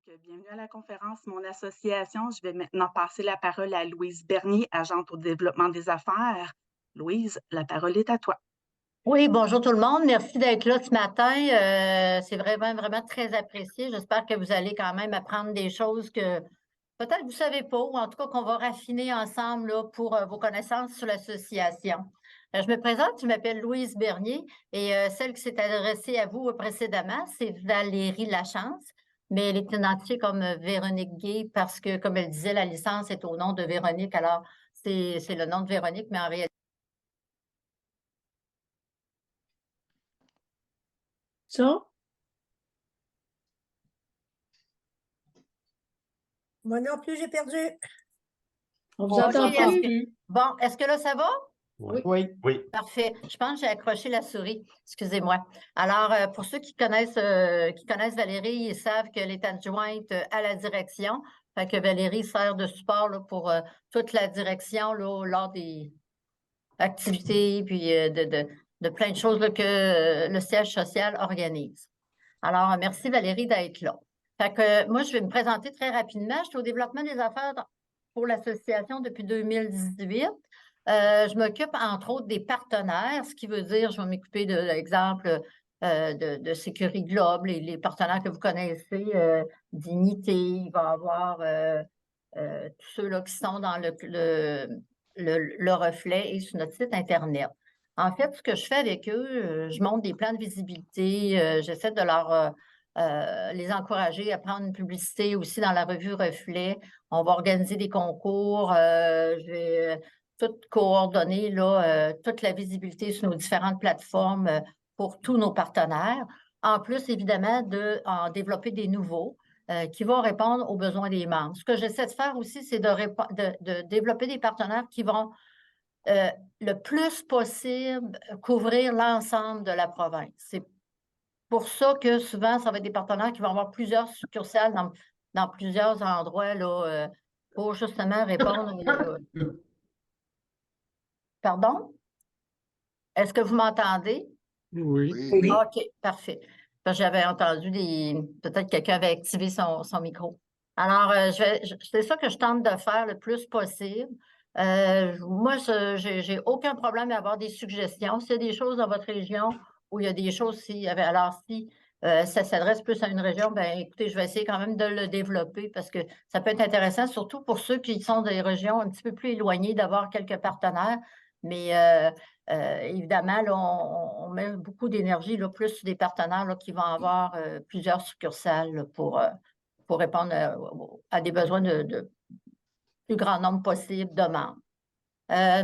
Bienvenue à la conférence Mon association. Je vais maintenant passer la parole à Louise Bernier, agente au développement des affaires. Louise, la parole est à toi. Oui, bonjour tout le monde. Merci d'être là ce matin. C'est vraiment, vraiment très apprécié. J'espère que vous allez quand même apprendre des choses que peut-être vous ne savez pas, ou en tout cas qu'on va raffiner ensemble là, pour vos connaissances sur l'association. Je me présente, je m'appelle Louise Bernier et celle qui s'est adressée à vous précédemment, c'est Valérie Lachance, mais elle est identifiée comme Véronique Gay parce que, comme elle disait, la licence est au nom de Véronique. Alors, c'est le nom de Véronique, mais en réalité, Ça? Moi non plus, j'ai perdu. On vous OK, entend plus. bon, est-ce que là, ça va? Oui. Oui. Parfait. Je pense que j'ai accroché la souris. Excusez-moi. Alors, pour ceux qui connaissent Valérie, ils savent qu'elle est adjointe à la direction. Fait que Valérie sert de support là, pour toute la direction là, lors des activités puis de plein de choses là, que le siège social organise. Alors, merci Valérie d'être là. Fait que moi, je vais me présenter très rapidement. Je suis au développement des affaires pour l'association depuis 2018. Je m'occupe, entre autres, des partenaires, ce qui veut dire, je vais m'occuper de l'exemple de Sécurité Globe, les partenaires que vous connaissez, Dignité, il va y avoir tous ceux-là qui sont dans le reflet et sur notre site Internet. En fait, ce que je fais avec eux, je monte des plans de visibilité, j'essaie de leur les encourager à prendre une publicité aussi dans la revue Reflet. On va organiser des concours, je vais tout coordonner là, toute la visibilité sur nos différentes plateformes pour tous nos partenaires. En plus, évidemment, en développer des nouveaux qui vont répondre aux besoins des membres. Ce que j'essaie de faire aussi, c'est de développer des partenaires qui vont le plus possible couvrir l'ensemble de la province. C'est pour ça que souvent, ça va être des partenaires qui vont avoir plusieurs succursales dans plusieurs endroits là, pour justement répondre. Pardon? Est-ce que vous m'entendez? Oui. OK, parfait. Parce que j'avais entendu peut-être quelqu'un avait activé son micro. Alors, c'est ça que je tente de faire le plus possible. Moi, j'ai aucun problème à avoir des suggestions. S'il y a des choses dans votre région où il y a des choses, alors si ça s'adresse plus à une région, ben écoutez, je vais essayer quand même de le développer parce que ça peut être intéressant, surtout pour ceux qui sont des régions un petit peu plus éloignées, d'avoir quelques partenaires. Mais évidemment, là, on met beaucoup d'énergie là, plus sur des partenaires là, qui vont avoir plusieurs succursales là, pour répondre à des besoins de plus grand nombre possible de membres.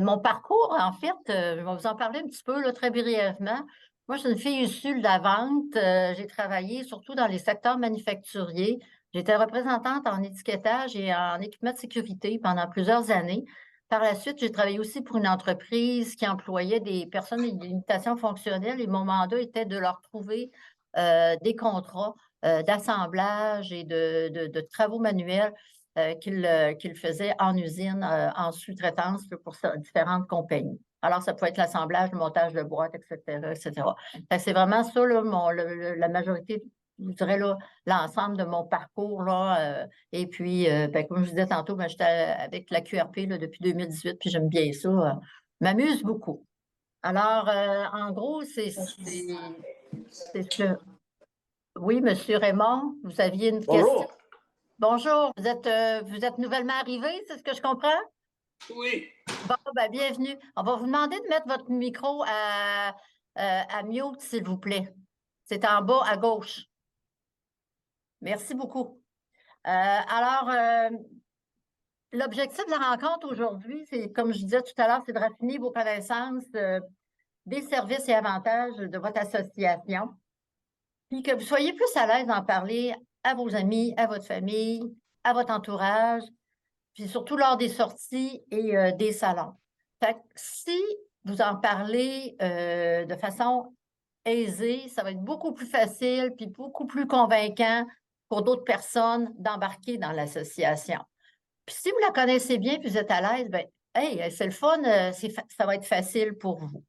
Mon parcours, en fait, je vais vous en parler un petit peu là, très brièvement. Moi, je suis une fille issue de la vente. J'ai travaillé surtout dans les secteurs manufacturiers. J'étais représentante en étiquetage et en équipement de sécurité pendant plusieurs années. Par la suite, j'ai travaillé aussi pour une entreprise qui employait des personnes avec des limitations fonctionnelles et mon mandat était de leur trouver des contrats d'assemblage et de travaux manuels qu'il faisait en usine, en sous-traitance pour différentes compagnies. Alors, ça peut être l'assemblage, le montage de boîtes, etc., etc. C'est vraiment ça, là, la majorité, je dirais, là, l'ensemble de mon parcours, là. Et puis, comme je vous disais tantôt, j'étais avec la QRP là, depuis 2018, puis j'aime bien ça. M'amuse beaucoup. Alors, en gros, c'est ce. Oui, Monsieur Raymond, vous aviez une question? Bonjour, vous êtes nouvellement arrivé, c'est ce que je comprends? Oui. Bon, ben, bienvenue. On va vous demander de mettre votre micro à mute, s'il vous plaît. C'est en bas à gauche. Merci beaucoup. L'objectif de la rencontre aujourd'hui, c'est, comme je disais tout à l'heure, c'est de raffiner vos connaissances des services et avantages de votre association, puis que vous soyez plus à l'aise d'en parler à vos amis, à votre famille, à votre entourage, puis surtout lors des sorties et des salons. Fait que si vous en parlez de façon aisée, ça va être beaucoup plus facile puis beaucoup plus convaincant pour d'autres personnes d'embarquer dans l'association. Puis si vous la connaissez bien puis vous êtes à l'aise, ben, hey, c'est le fun, ça va être facile pour vous.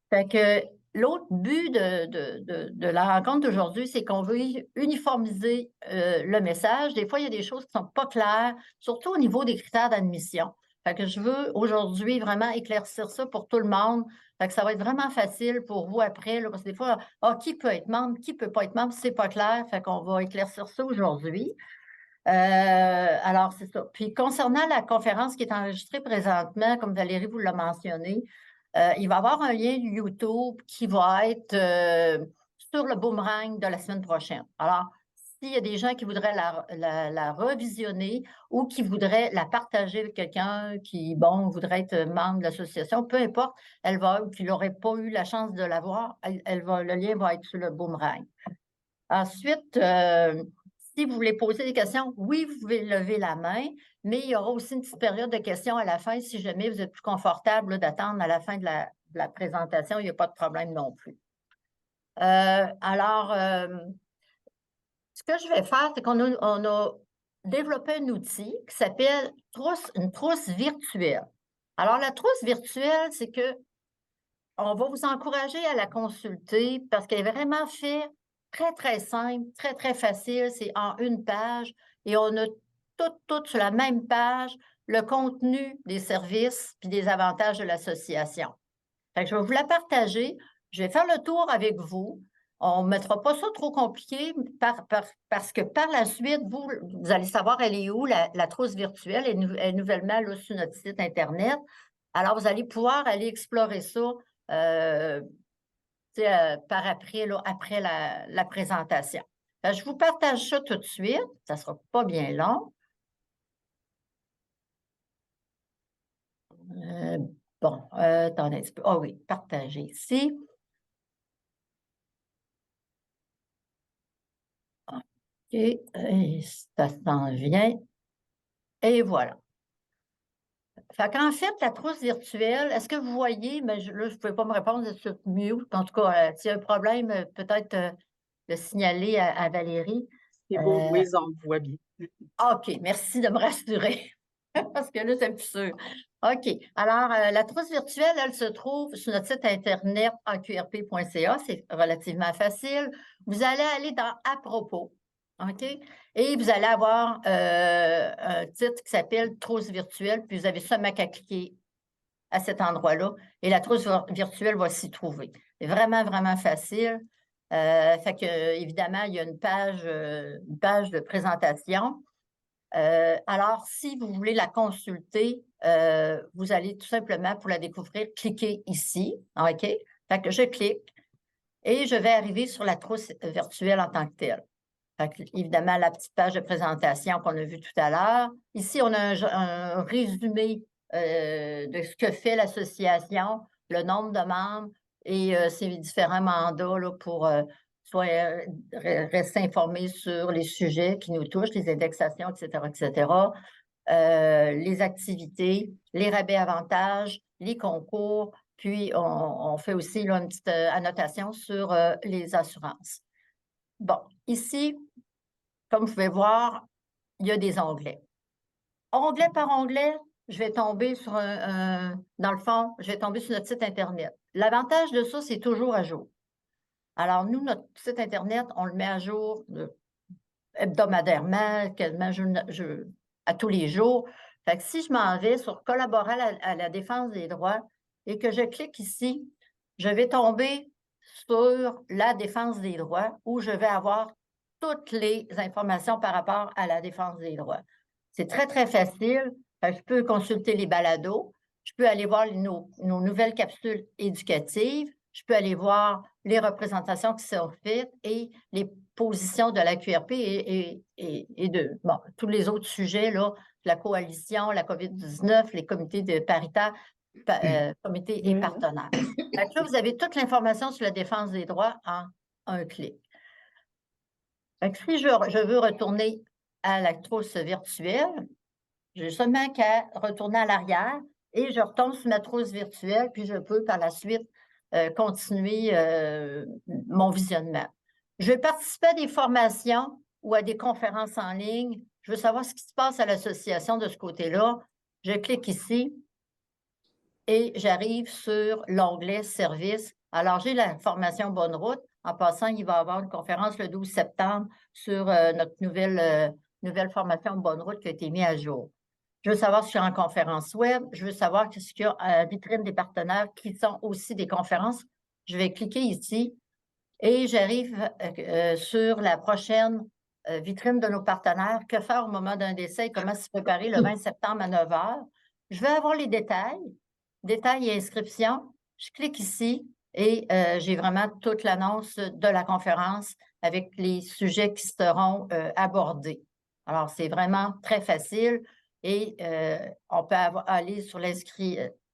Fait que l'autre but de la rencontre d'aujourd'hui, c'est qu'on veut uniformiser le message. Des fois, il y a des choses qui ne sont pas claires, surtout au niveau des critères d'admission. Fait que je veux aujourd'hui vraiment éclaircir ça pour tout le monde. Fait que ça va être vraiment facile pour vous après, là, parce que des fois, qui peut être membre, qui ne peut pas être membre, c'est pas clair. Fait qu'on va éclaircir ça aujourd'hui. Alors, c'est ça. Puis, concernant la conférence qui est enregistrée présentement, comme Valérie vous l'a mentionné, il va y avoir un lien YouTube qui va être sur le boomerang de la semaine prochaine. Alors, s'il y a des gens qui voudraient la revisionner ou qui voudraient la partager avec quelqu'un qui, bon, voudrait être membre de l'association, peu importe, elle va, ou qui n'aurait pas eu la chance de la voir, le lien va être sur le boomerang. Ensuite, si vous voulez poser des questions, oui, vous pouvez lever la main, mais il y aura aussi une petite période de questions à la fin. Si jamais vous êtes plus confortable d'attendre à la fin de la présentation, il n'y a pas de problème non plus. Alors, ce que je vais faire, c'est qu'on a développé un outil qui s'appelle une trousse virtuelle. Alors, la trousse virtuelle, c'est que on va vous encourager à la consulter parce qu'elle est vraiment faite très, très simple, très, très facile. C'est en une page et on a tout sur la même page le contenu des services puis des avantages de l'association. Fait que je vais vous la partager. Je vais faire le tour avec vous. On ne mettra pas ça trop compliqué parce que par la suite, vous allez savoir elle est où, la trousse virtuelle. Elle est nouvellement là, sur notre site Internet. Alors, vous allez pouvoir aller explorer ça par après, là, après la présentation. Je vous partage ça tout de suite. Ça ne sera pas bien long. Bon, attendez un petit peu. Ah oui, partager ici. OK, ça s'en vient. Et voilà. Fait qu'en fait, la trousse virtuelle, est-ce que vous voyez, mais là, je ne pouvais pas me répondre, c'est mieux. En tout cas, s'il y a un problème, peut-être le signaler à Valérie. C'est beau, Louise, on le voit bien. OK, merci de me rassurer, parce que là, c'est plus sûr. OK, alors, la trousse virtuelle, elle se trouve sur notre site Internet aqrp.ca, c'est relativement facile. Vous allez aller dans « À propos ». OK? Et vous allez avoir un titre qui s'appelle « Trousse virtuelle », puis vous avez seulement qu'à cliquer à cet endroit-là, et la trousse virtuelle va s'y trouver. C'est vraiment, vraiment facile. Fait que, évidemment, il y a une page de présentation. Alors, si vous voulez la consulter, vous allez tout simplement, pour la découvrir, cliquer ici. OK? Fait que je clique et je vais arriver sur la trousse virtuelle en tant que telle. Fait que, évidemment, la petite page de présentation qu'on a vue tout à l'heure. Ici, on a un résumé de ce que fait l'association, le nombre de membres et ses différents mandats là, pour soit rester informé sur les sujets qui nous touchent, les indexations, etc., les activités, les rabais avantages, les concours, puis on fait aussi là, une petite annotation sur les assurances. Bon, ici, comme vous pouvez voir, il y a des onglets. Onglet par onglet, je vais tomber sur dans le fond, je vais tomber sur notre site Internet. L'avantage de ça, c'est toujours à jour. Alors, nous, notre site Internet, on le met à jour hebdomadairement, quasiment à tous les jours. Fait que si je m'en vais sur « Collaborer à la défense des droits » et que je clique ici, je vais tomber sur la défense des droits où je vais avoir toutes les informations par rapport à la défense des droits. C'est très, très facile. Je peux consulter les balados. Je peux aller voir nos nouvelles capsules éducatives. Je peux aller voir les représentations qui sont faites et les positions de la QRP et de tous les autres sujets, là, la coalition, la COVID-19, les comités de paritaires, comités et partenaires. Là, vous avez toute l'information sur la défense des droits en un clic. Si je veux retourner à la trousse virtuelle, j'ai seulement qu'à retourner à l'arrière et je retombe sur ma trousse virtuelle, puis je peux par la suite continuer mon visionnement. Je vais participer à des formations ou à des conférences en ligne. Je veux savoir ce qui se passe à l'association de ce côté-là. Je clique ici et j'arrive sur l'onglet « Services ». Alors, j'ai la formation Bonne Route. En passant, il va y avoir une conférence le 12 septembre sur notre nouvelle formation Bonne Route qui a été mise à jour. Je veux savoir si je suis en conférence web. Je veux savoir ce qu'il y a à la vitrine des partenaires qui sont aussi des conférences. Je vais cliquer ici et j'arrive sur la prochaine vitrine de nos partenaires. Que faire au moment d'un décès et comment se préparer le 20 septembre à 9 h. Je vais avoir les détails et inscriptions. Je clique ici et j'ai vraiment toute l'annonce de la conférence avec les sujets qui seront abordés. Alors, c'est vraiment très facile et on peut aller sur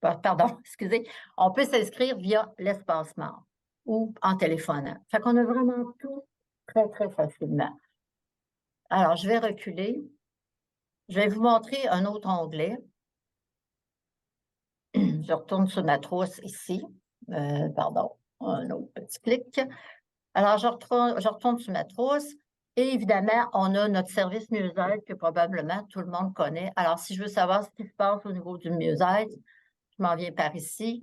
pardon, excusez, on peut s'inscrire via l'espace membre ou en téléphonant. Fait qu'on a vraiment tout très, très facilement. Alors, je vais reculer. Je vais vous montrer un autre onglet. Je retourne sur ma trousse ici. Pardon, un autre petit clic. Alors, je retourne sur ma trousse. Et évidemment, on a notre service mieux-être que probablement tout le monde connaît. Alors, si je veux savoir ce qui se passe au niveau du mieux-être, je m'en viens par ici.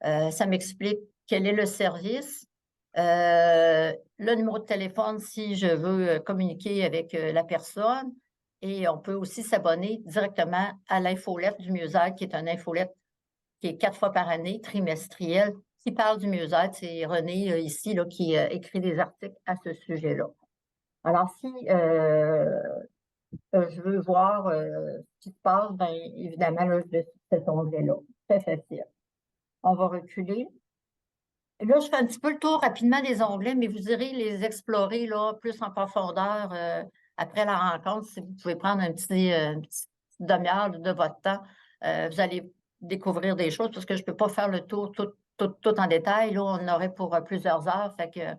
Ça m'explique quel est le service. Le numéro de téléphone si je veux communiquer avec la personne. Et on peut aussi s'abonner directement à l'infolette du mieux-être, qui est une infolette qui est 4 fois par année, trimestrielle, qui parle du mieux-être. C'est René ici là, qui écrit des articles à ce sujet-là. Alors, si je veux voir ce qui se passe, bien évidemment, là, je vais sur cet onglet-là. Très facile. On va reculer. Là, je fais un petit peu le tour rapidement des onglets, mais vous irez les explorer là, plus en profondeur après la rencontre. Si vous pouvez prendre une petite demi-heure de votre temps, vous allez découvrir des choses parce que je ne peux pas faire le tour tout en détail. Là, on aurait pour plusieurs heures. Fait que,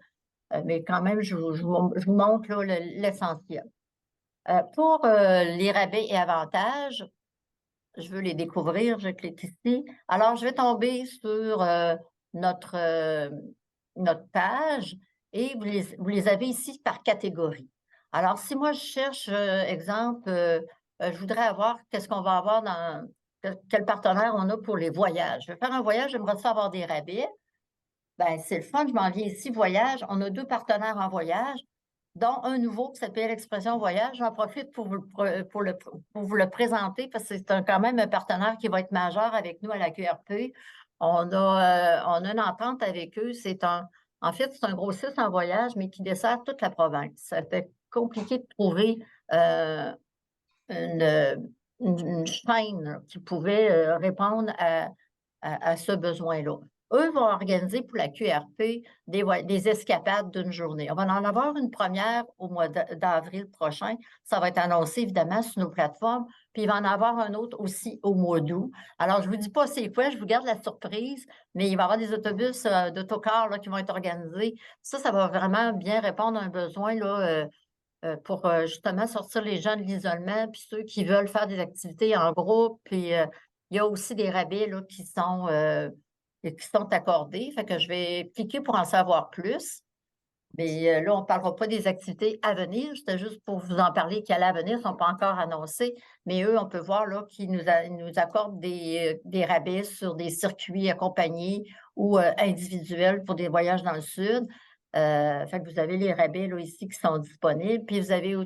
mais quand même, je vous montre là, l'essentiel. Pour les rabais et avantages, je veux les découvrir, je clique ici. Alors, je vais tomber sur notre page et vous les avez ici par catégorie. Alors, si moi, je cherche, exemple, je voudrais avoir qu'est-ce qu'on va avoir quel partenaire on a pour les voyages. Je vais faire un voyage, j'aimerais ça avoir des rabais. Bien, c'est le fun, je m'en viens ici, voyage. On a 2 partenaires en voyage, dont un nouveau qui s'appelle Expression Voyage. J'en profite pour vous le présenter parce que c'est quand même un partenaire qui va être majeur avec nous à la QRP. On a une entente avec eux. En fait, c'est un grossiste en voyage, mais qui dessert toute la province. Ça fait compliqué de trouver une chaîne là, qui pouvait répondre à ce besoin-là. Eux vont organiser pour la QRP des escapades d'une journée. On va en avoir une première au mois d'avril prochain. Ça va être annoncé évidemment sur nos plateformes. Puis il va en avoir un autre aussi au mois d'août. Alors, je ne vous dis pas c'est quoi, je vous garde la surprise, mais il va y avoir des autobus d'autocars qui vont être organisés. Ça va vraiment bien répondre à un besoin là, pour justement sortir les gens de l'isolement, puis ceux qui veulent faire des activités en groupe. Puis il y a aussi des rabais là, qui sont accordés. Fait que je vais cliquer pour en savoir plus. Mais là, on ne parlera pas des activités à venir. C'était juste pour vous en parler qui allaient à venir, ne sont pas encore annoncés. Mais eux, on peut voir là qu'ils nous accordent des rabais sur des circuits accompagnés ou individuels pour des voyages dans le sud. Fait que vous avez les rabais là, ici qui sont disponibles. Puis vous avez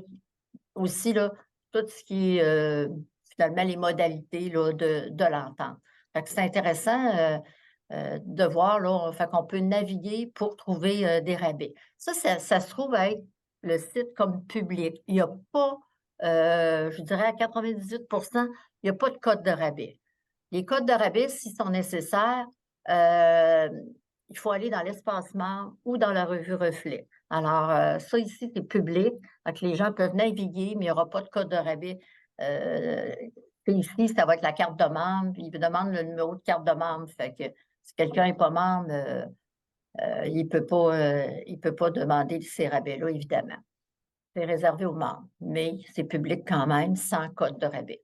aussi là, tout ce qui est finalement les modalités là, de l'entente. Fait que c'est intéressant de voir, là, fait qu'on peut naviguer pour trouver des rabais. Ça se trouve être le site comme public. Il n'y a pas, je dirais à 98 il n'y a pas de code de rabais. Les codes de rabais, s'ils sont nécessaires, il faut aller dans l'espace membre ou dans la revue Reflet. Alors, ça ici, c'est public, donc les gens peuvent naviguer, mais il n'y aura pas de code de rabais. Ici, ça va être la carte de membre, puis il vous demande le numéro de carte de membre. Fait que si quelqu'un n'est pas membre, il ne peut pas demander ces rabais-là, évidemment. C'est réservé aux membres, mais c'est public quand même, sans code de rabais.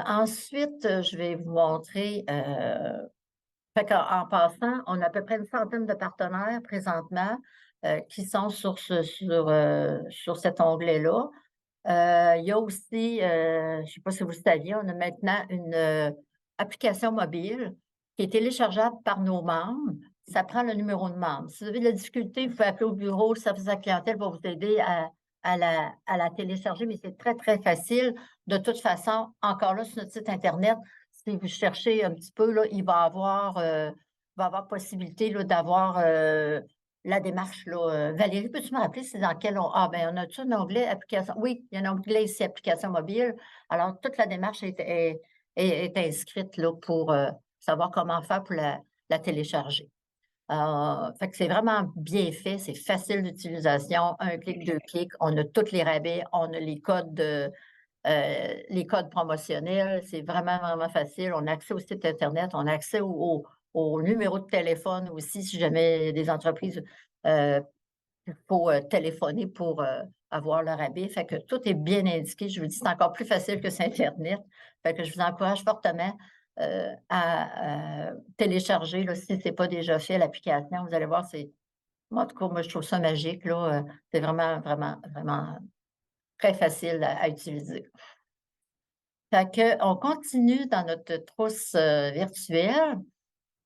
Ensuite, je vais vous montrer. En passant, on a à peu près une centaine de partenaires présentement qui sont sur cet onglet-là. Il y a aussi, je ne sais pas si vous le saviez, on a maintenant une application mobile qui est téléchargeable par nos membres. Ça prend le numéro de membre. Si vous avez de la difficulté, vous pouvez appeler au bureau, le service à la clientèle va vous aider à la télécharger, mais c'est très, très facile. De toute façon, encore là, sur notre site Internet, si vous cherchez un petit peu, là, il va y avoir possibilité là, d'avoir la démarche. Là. Valérie, peux-tu me rappeler c'est dans quel... Ah, bien, on a-tu un onglet application? Oui, il y a un onglet ici, application mobile. Alors, toute la démarche est inscrite là, pour savoir comment faire pour la télécharger. Fait que c'est vraiment bien fait, c'est facile d'utilisation, un clic, deux clics, on a tous les rabais, on a les codes promotionnels, c'est vraiment, vraiment facile. On a accès au site Internet, on a accès au numéro de téléphone aussi, si jamais des entreprises il faut téléphoner pour avoir le rabais. Fait que tout est bien indiqué. Je vous dis, c'est encore plus facile que sur Internet. Fait que je vous encourage fortement à télécharger, là, si ce n'est pas déjà fait, l'application. Vous allez voir, moi, en tout cas, moi, je trouve ça magique. Là. C'est vraiment, vraiment, vraiment très facile à utiliser. Fait que, on continue dans notre trousse virtuelle.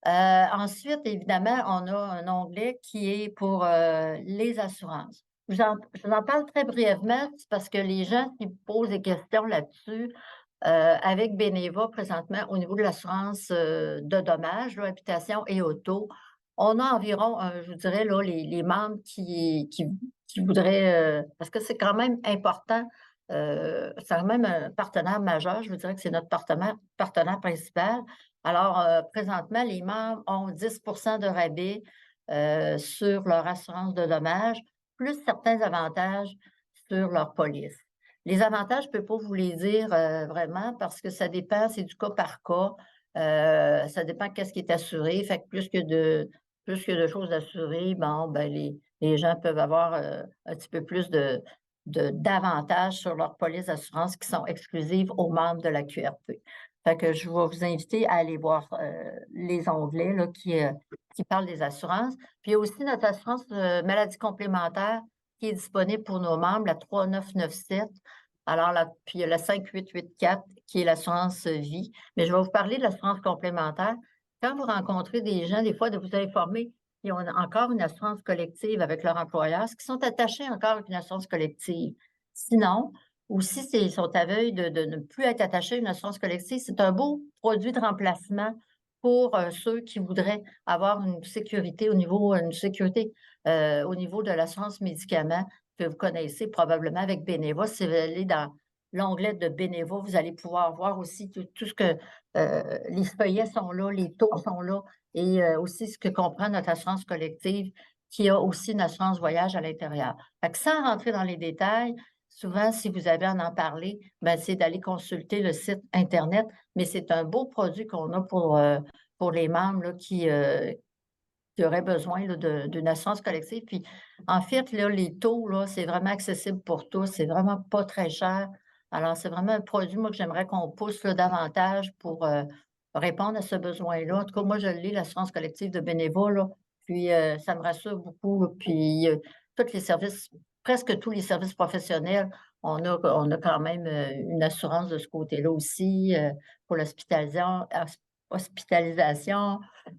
Ensuite, évidemment, on a un onglet qui est pour les assurances. Je vous en parle très brièvement, c'est parce que les gens qui posent des questions là-dessus, avec Beneva, présentement, au niveau de l'assurance de dommages, là, habitation et auto, on a environ, je vous dirais, là, les membres qui voudraient, parce que c'est quand même important, c'est quand même un partenaire majeur, je vous dirais que c'est notre partenaire principal. Alors, présentement, les membres ont 10 de rabais sur leur assurance de dommages, plus certains avantages sur leur police. Les avantages, je ne peux pas vous les dire vraiment parce que ça dépend, c'est du cas par cas. Ça dépend qu'est-ce qui est assuré. Fait que plus que de choses assurées, bon, ben les gens peuvent avoir un petit peu plus d'avantages sur leur police d'assurance qui sont exclusives aux membres de la QRP. Fait que je vais vous inviter à aller voir les onglets là, qui parlent des assurances. Puis il y a aussi notre assurance maladie complémentaire qui est disponible pour nos membres, la 3997. Alors, puis il y a la 5884 qui est l'assurance vie. Mais je vais vous parler de l'assurance complémentaire. Quand vous rencontrez des gens, des fois, de vous informer, ils ont encore une assurance collective avec leur employeur, ce qui sont attachés encore avec une assurance collective. Sinon, ou si ils sont aveugles de ne plus être attachés à une assurance collective, c'est un beau produit de remplacement pour ceux qui voudraient avoir une sécurité au niveau de l'assurance médicaments que vous connaissez probablement avec Beneva. Si vous allez dans l'onglet de Beneva, vous allez pouvoir voir aussi tout ce que les feuillets sont là, les taux sont là, et aussi ce que comprend notre assurance collective, qui a aussi une assurance voyage à l'intérieur. Fait que sans rentrer dans les détails, souvent, si vous avez à en parler, ben, c'est d'aller consulter le site Internet, mais c'est un beau produit qu'on a pour les membres là, qui auraient besoin là, d'une assurance collective. Puis, en fait, là, les taux, là, c'est vraiment accessible pour tous. C'est vraiment pas très cher. Alors, c'est vraiment un produit, moi, que j'aimerais qu'on pousse là, davantage pour répondre à ce besoin-là. En tout cas, moi, je lis l'assurance collective de Beneva, là, puis ça me rassure beaucoup. Puis, tous les services, presque tous les services professionnels, on a quand même une assurance de ce côté-là aussi pour l'hospitalisation,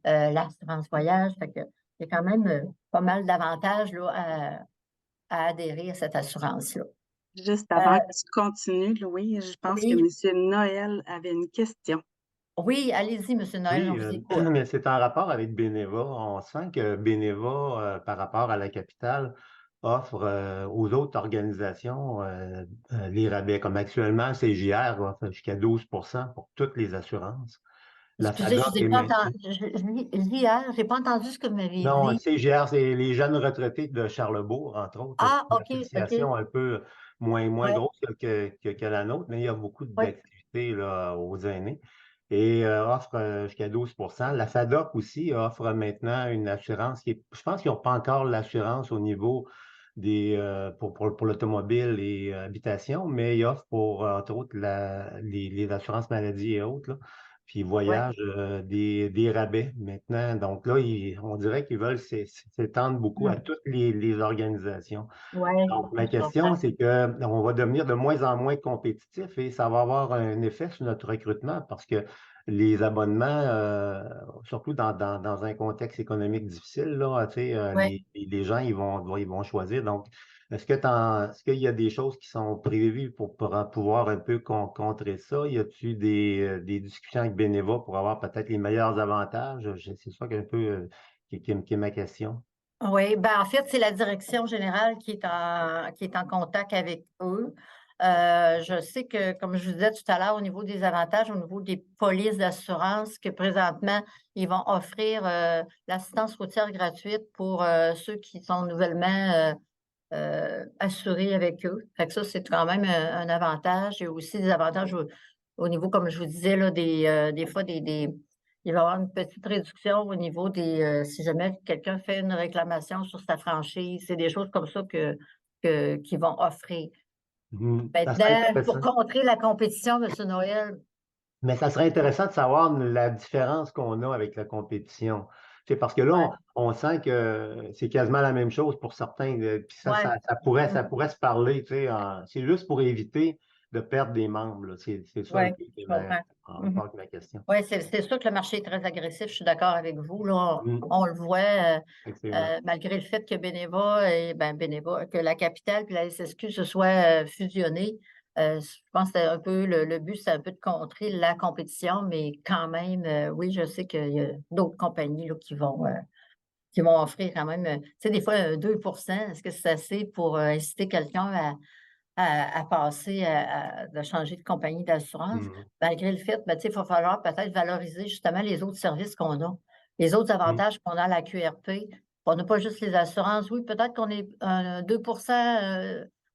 l'assurance voyage. Fait que il y a quand même pas mal d'avantages là, à adhérer à cette assurance-là. Juste avant que tu continues, Louis, je pense que Oui, M. Noël avait une question. oui, allez-y, M. Noël, on Oui, vous écoute. mais c'est en rapport avec Beneva. On sent que Beneva, par rapport à la capitale, offre aux autres organisations les rabais. Comme actuellement, CJR offre jusqu'à 12 pour toutes les assurances. La Excusez, je FADOC vous ai est pas maintenant. entendu. Je lis hier, j'ai pas entendu ce que vous m'aviez Non, dit. CGR, c'est les jeunes retraités de Charlebourg, entre autres. C'est Ah, une OK, OK. association un peu moins Ouais, grosse que la nôtre, mais il y a beaucoup ouais, d'activités là, aux aînés et offre jusqu'à 12 La FADOC aussi offre maintenant une assurance je pense qu'ils n'ont pas encore l'assurance au niveau pour l'automobile et habitation, mais ils offrent pour, entre autres, les assurances maladie et autres, là. Puis ils ouais. voyagent des rabais maintenant. Donc là, on dirait qu'ils veulent s'étendre beaucoup à toutes les organisations. Ouais, Donc ma je question, comprends. c'est qu'on va devenir de moins en moins compétitif et ça va avoir un effet sur notre recrutement parce que les abonnements, surtout dans un contexte économique difficile, là, tu sais, Ouais. les gens, ils vont choisir. Donc, est-ce qu'il y a des choses qui sont prévues pour pouvoir un peu contrer ça? Y a-t-il des discussions avec Beneva pour avoir peut-être les meilleurs avantages? C'est ça qui est un peu qui est ma question. Oui, ben en fait, c'est la direction générale qui est en contact avec eux. Je sais que, comme je vous disais tout à l'heure, au niveau des avantages, au niveau des polices d'assurance, que présentement, ils vont offrir l'assistance routière gratuite pour ceux qui sont nouvellement assurés avec eux. Fait que ça, c'est quand même un avantage. Il y a aussi des avantages au niveau, comme je vous disais, là, des fois, il va y avoir une petite réduction au niveau si jamais quelqu'un fait une réclamation sur sa franchise, c'est des choses comme ça qu'ils vont offrir. Ça serait Maintenant, pour intéressant. contrer la compétition, M. Noël, Mais ça serait intéressant de savoir la différence qu'on a avec la compétition. C'est parce que là, ouais, on sent que c'est quasiment la même chose pour certains. Puis ouais. ça pourrait se parler. Tu sais, c'est juste pour éviter de perdre des membres, là. C'est ça un Ouais, peu qui est je comprends. en Mhm. rapport avec ma question. Oui, c'est sûr que le marché est très agressif, je suis d'accord avec vous. Là, Mm, on le voit, effectivement. malgré le fait que Beneva, que la capitale et la SSQ se soient fusionnés. Je pense que c'était un peu le but, c'est un peu de contrer la compétition, mais quand même, oui, je sais qu'il y a d'autres compagnies là, qui vont offrir quand même, tu sais, des fois, 2 est-ce que c'est assez pour inciter quelqu'un à passer de changer de compagnie d'assurance, Mm, malgré le fait, ben, tu sais, il va falloir peut-être valoriser justement les autres services qu'on a, les autres mm, avantages qu'on a à la QRP. On n'a pas juste les assurances. Oui, peut-être qu'on est 2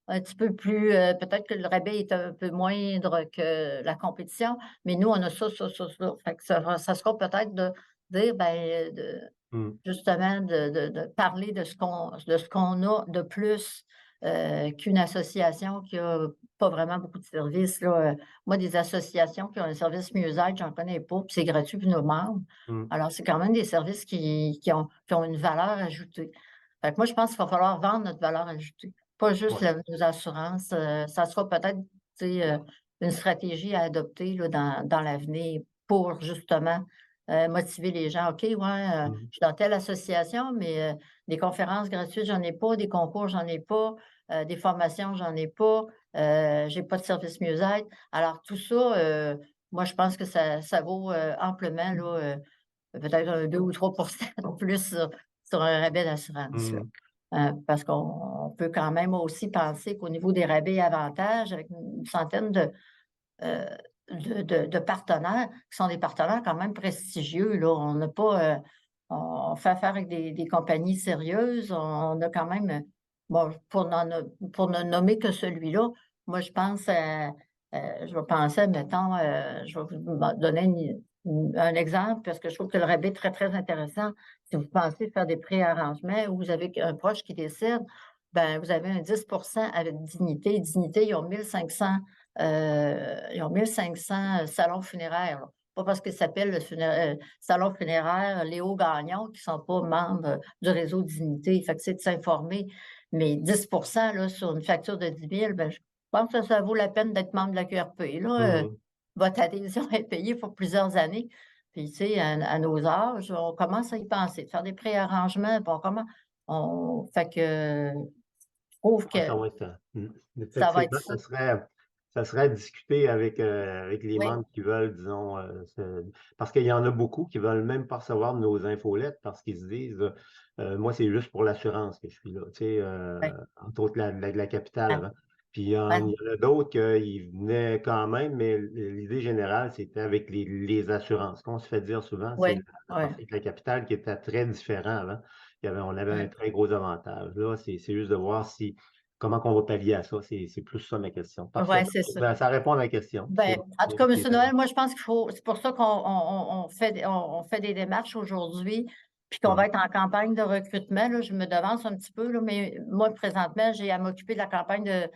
un petit peu plus, peut-être que le rabais est un peu moindre que la compétition, mais nous, on a ça, ça, ça, ça. Fait que ça sera peut-être de dire, ben, mm, justement, de parler de ce qu'on a de plus qu'une association qui a pas vraiment beaucoup de services, là. Moi, des associations qui ont un service mieux-être, j'en connais pas, puis c'est gratuit pour nos membres. mm. Alors, c'est quand même des services qui ont une valeur ajoutée. Fait que moi, je pense qu'il va falloir vendre notre valeur ajoutée, pas juste Ouais. nos assurances. Ça sera peut-être, tu sais, une stratégie à adopter là, dans l'avenir pour justement motiver les gens. OK, ouais, Mm, je suis dans telle association, mais des conférences gratuites, j'en ai pas, des concours, j'en ai pas, des formations, j'en ai pas, j'ai pas de service mieux-être. Alors tout ça, moi, je pense que ça vaut amplement là, peut-être un 2 ou 3 de plus sur un rabais d'assurance, là. mm. Parce qu'on peut quand même aussi penser qu'au niveau des rabais et avantages, avec une centaine euh, de partenaires qui sont des partenaires quand même prestigieux, là. On n'a pas, on fait affaire avec des compagnies sérieuses. On a quand même, bon, pour ne nommer que celui-là, moi, je pense je vais penser, mettons, je vais vous donner un exemple parce que je trouve que le rabais est très, très intéressant. Si vous pensez faire des préarrangements ou vous avez un proche qui décède, ben, vous avez un 10 avec Dignité. Dignité, ils ont 1500 salons funéraires, là. Pas parce qu'ils s'appellent le salon funéraire Léo Gagnon qui ne sont pas membres du réseau Dignité. Fait que c'est de s'informer. Mais 10 là, sur une facture de 10 000, ben, je pense que ça vaut la peine d'être membre de la QRP. Là, Mm. votre adhésion est payée pour plusieurs années. Puis, tu sais, à nos âges, on commence à y penser, de faire des préarrangements. Puis fait que je trouve Ah, que ça va être, ça va être effectivement, ça. ça serait à discuter avec les Oui, membres qui veulent, disons, parce qu'il y en a beaucoup qui veulent même pas recevoir nos infolettes parce qu'ils se disent, moi, c'est juste pour l'assurance que je suis là, tu sais, oui, entre autres la capitale oui, avant. Puis oui, il y en a d'autres qui venaient quand même, mais l'idée générale, c'était avec les assurances. Ce qu'on se fait dire souvent, c'est oui, oui, avec la capitale qui était très différent avant. On avait un oui. très gros avantage. Là, c'est juste de voir comment on va pallier à ça. C'est plus ça ma question. Parfait. Ouais, c'est ça. Ben, ça répond à ma question. Ben, en tout cas, M. C'est, Noël, moi, je pense qu'il faut, c'est pour ça on fait, on fait des démarches aujourd'hui, puis qu'on va mhm, être en campagne de recrutement. Là, je me devance un petit peu, là, mais moi, présentement, j'ai à m'occuper de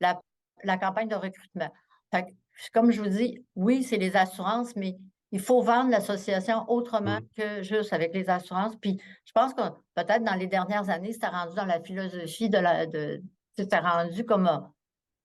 la, la campagne de recrutement. Fait que, comme je vous dis, oui, c'est les assurances, mais il faut vendre l'association autrement mhm, que juste avec les assurances. Puis, je pense que peut-être dans les dernières années, c'était rendu dans la philosophie c'était rendu comme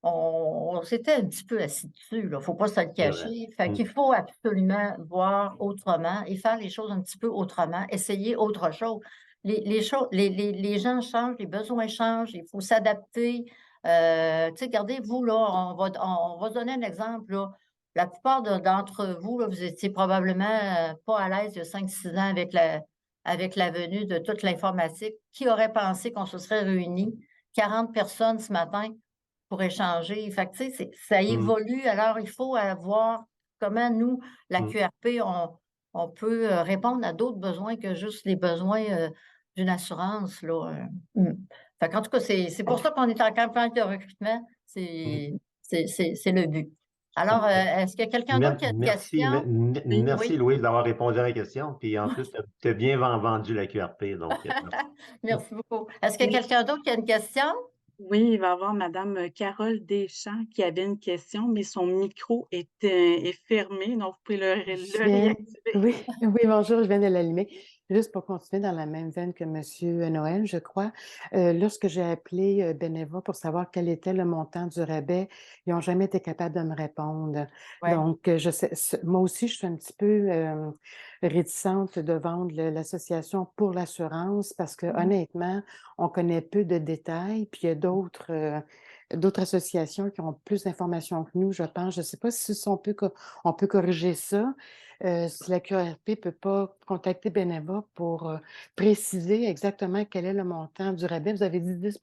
on s'était un petit peu assis dessus, il ne faut pas se le C'est vrai. cacher. Fait qu'il faut absolument voir autrement et faire les choses un petit peu autrement, essayer autre chose. Les gens changent, les besoins changent, il faut s'adapter. Tu sais, regardez, vous, là, on va se donner un exemple, là. La plupart d'entre vous, là, vous étiez probablement pas à l'aise il y a 5-6 ans avec la venue de toute l'informatique. Qui aurait pensé qu'on se serait réunis, 40 personnes ce matin, pour échanger? Fait que, tu sais, ça évolue. Alors, il faut voir comment nous, la QRP, on peut répondre à d'autres besoins que juste les besoins d'une assurance, là. Fait qu'en tout cas, c'est pour ça qu'on est en campagne de recrutement. C'est le but. Alors, est-ce qu'il y a quelqu'un d'autre qui a une Merci, question? merci Oui. Louise d'avoir répondu à la question. Puis en plus, tu as bien vendu la QRP. Donc, Merci beaucoup. Est-ce qu'il y a quelqu'un d'autre qui a une question? Oui, il va y avoir Madame Carole Deschamps qui avait une question, mais son micro est fermé, donc vous pouvez Je le viens, réactiver. oui, oui, bonjour, je viens de l'allumer. Juste pour continuer dans la même veine que Monsieur Noël, je crois, lorsque j'ai appelé Beneva pour savoir quel était le montant du rabais, ils n'ont jamais été capables de me répondre. Ouais. Donc, je sais, moi aussi, je suis un petit peu réticente de vendre l'association pour l'assurance parce que honnêtement, on connaît peu de détails, puis il y a d'autres associations qui ont plus d'informations que nous, je pense. Je ne sais pas si on peut corriger ça. Si la QRP ne peut pas contacter Beneva pour préciser exactement quel est le montant du rabais, vous avez dit 10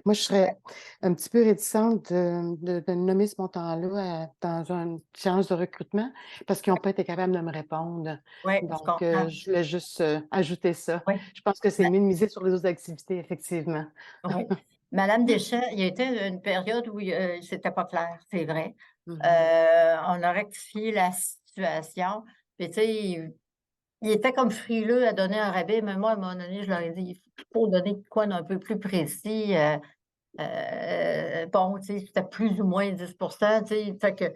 Moi, je serais un petit peu réticente de nommer ce montant-là dans une séance de recrutement parce qu'ils n'ont pas été capables de me répondre. Oui, je Donc, comprends. je voulais juste ajouter ça. Oui. Je pense que c'est mieux de miser sur les autres activités, effectivement. Oui. Madame Deschamps, il y a été une période où c'était pas clair, c'est vrai. Mhm. On a rectifié la situation. Puis, tu sais, il était comme frileux à donner un rabais, mais moi, à un moment donné, je leur ai dit, il faut donner de quoi d'un peu plus précis. Bon, tu sais, c'était plus ou moins 10 tu sais. Fait que,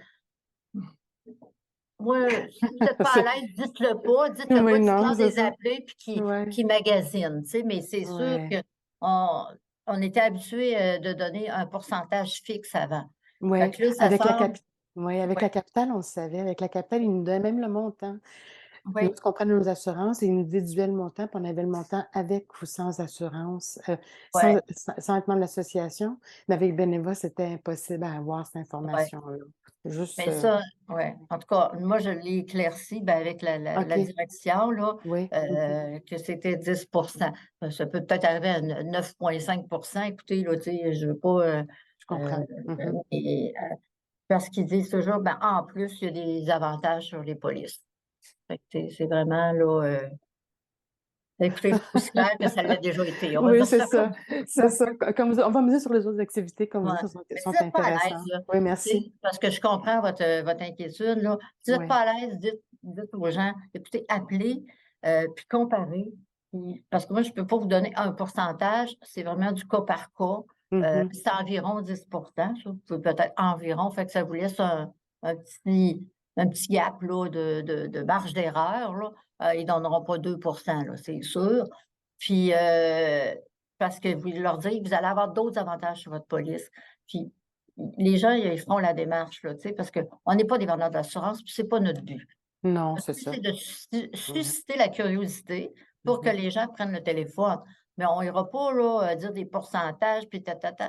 moi, si vous n'êtes pas à l'aise, dites-le pas, Oui, non, dites-leur c'est des ça. appeler puis Ouais. qui magasinent, tu sais. Mais c'est sûr Ouais. qu'on était habitué de donner un pourcentage fixe avant. Fait Ouais. que là, ça Avec la semble. avec Ouais, la capitale, on le savait. Avec la capitale, ils nous donnaient même le montant. Nous, ouais, ce qu'on prend de nos assurances, ils nous déduisaient le montant, puis on avait le montant avec ou sans assurance, ouais, sans être membre de l'association. Mais avec Beneva, c'était impossible à avoir cette ouais. information-là. Juste, Mais ça, ouais. En tout cas, moi, je l'ai éclairci ben, avec la OK, direction, là, oui, que c'était 10 Ça peut peut-être arriver à 9,5 Écoutez, là, tu sais, je veux pas. je comprends. Mhm. Et, parce qu'ils disent toujours, ben, en plus, il y a des avantages sur les polices. Fait que c'est vraiment, là, écoutez, c'est aussi clair que ça l'a déjà été. On va Oui, dire c'est ça ça, comme c'est ça. Comme on va miser sur les autres activités, comme vous ouais. dites, Mais si sont vous n'êtes pas à l'aise, intéressantes. là, Oui, tu sais, merci. parce que je comprends votre inquiétude, là. Si vous n'êtes Oui. pas à l'aise, dites aux gens, écoutez, appelez, puis comparez. Parce que moi, je ne peux pas vous donner un pourcentage, c'est vraiment du cas par cas. Mhm. C'est environ 10 ça, vous pouvez peut-être environ, fait que ça vous laisse un petit gap là, de marge d'erreur, là. Ils ne donneront pas 2 là, c'est sûr. Puis, parce que vous leur dites, vous allez avoir d'autres avantages sur votre police. Puis, les gens, ils feront la démarche, là, tu sais, parce qu'on n'est pas des vendeurs d'assurance, puis c'est pas notre but. Non, Notre c'est but, ça. c'est de Mhm. susciter la curiosité pour que Mhm. les gens prennent le téléphone. Mais on ira pas, là, dire des pourcentages, puis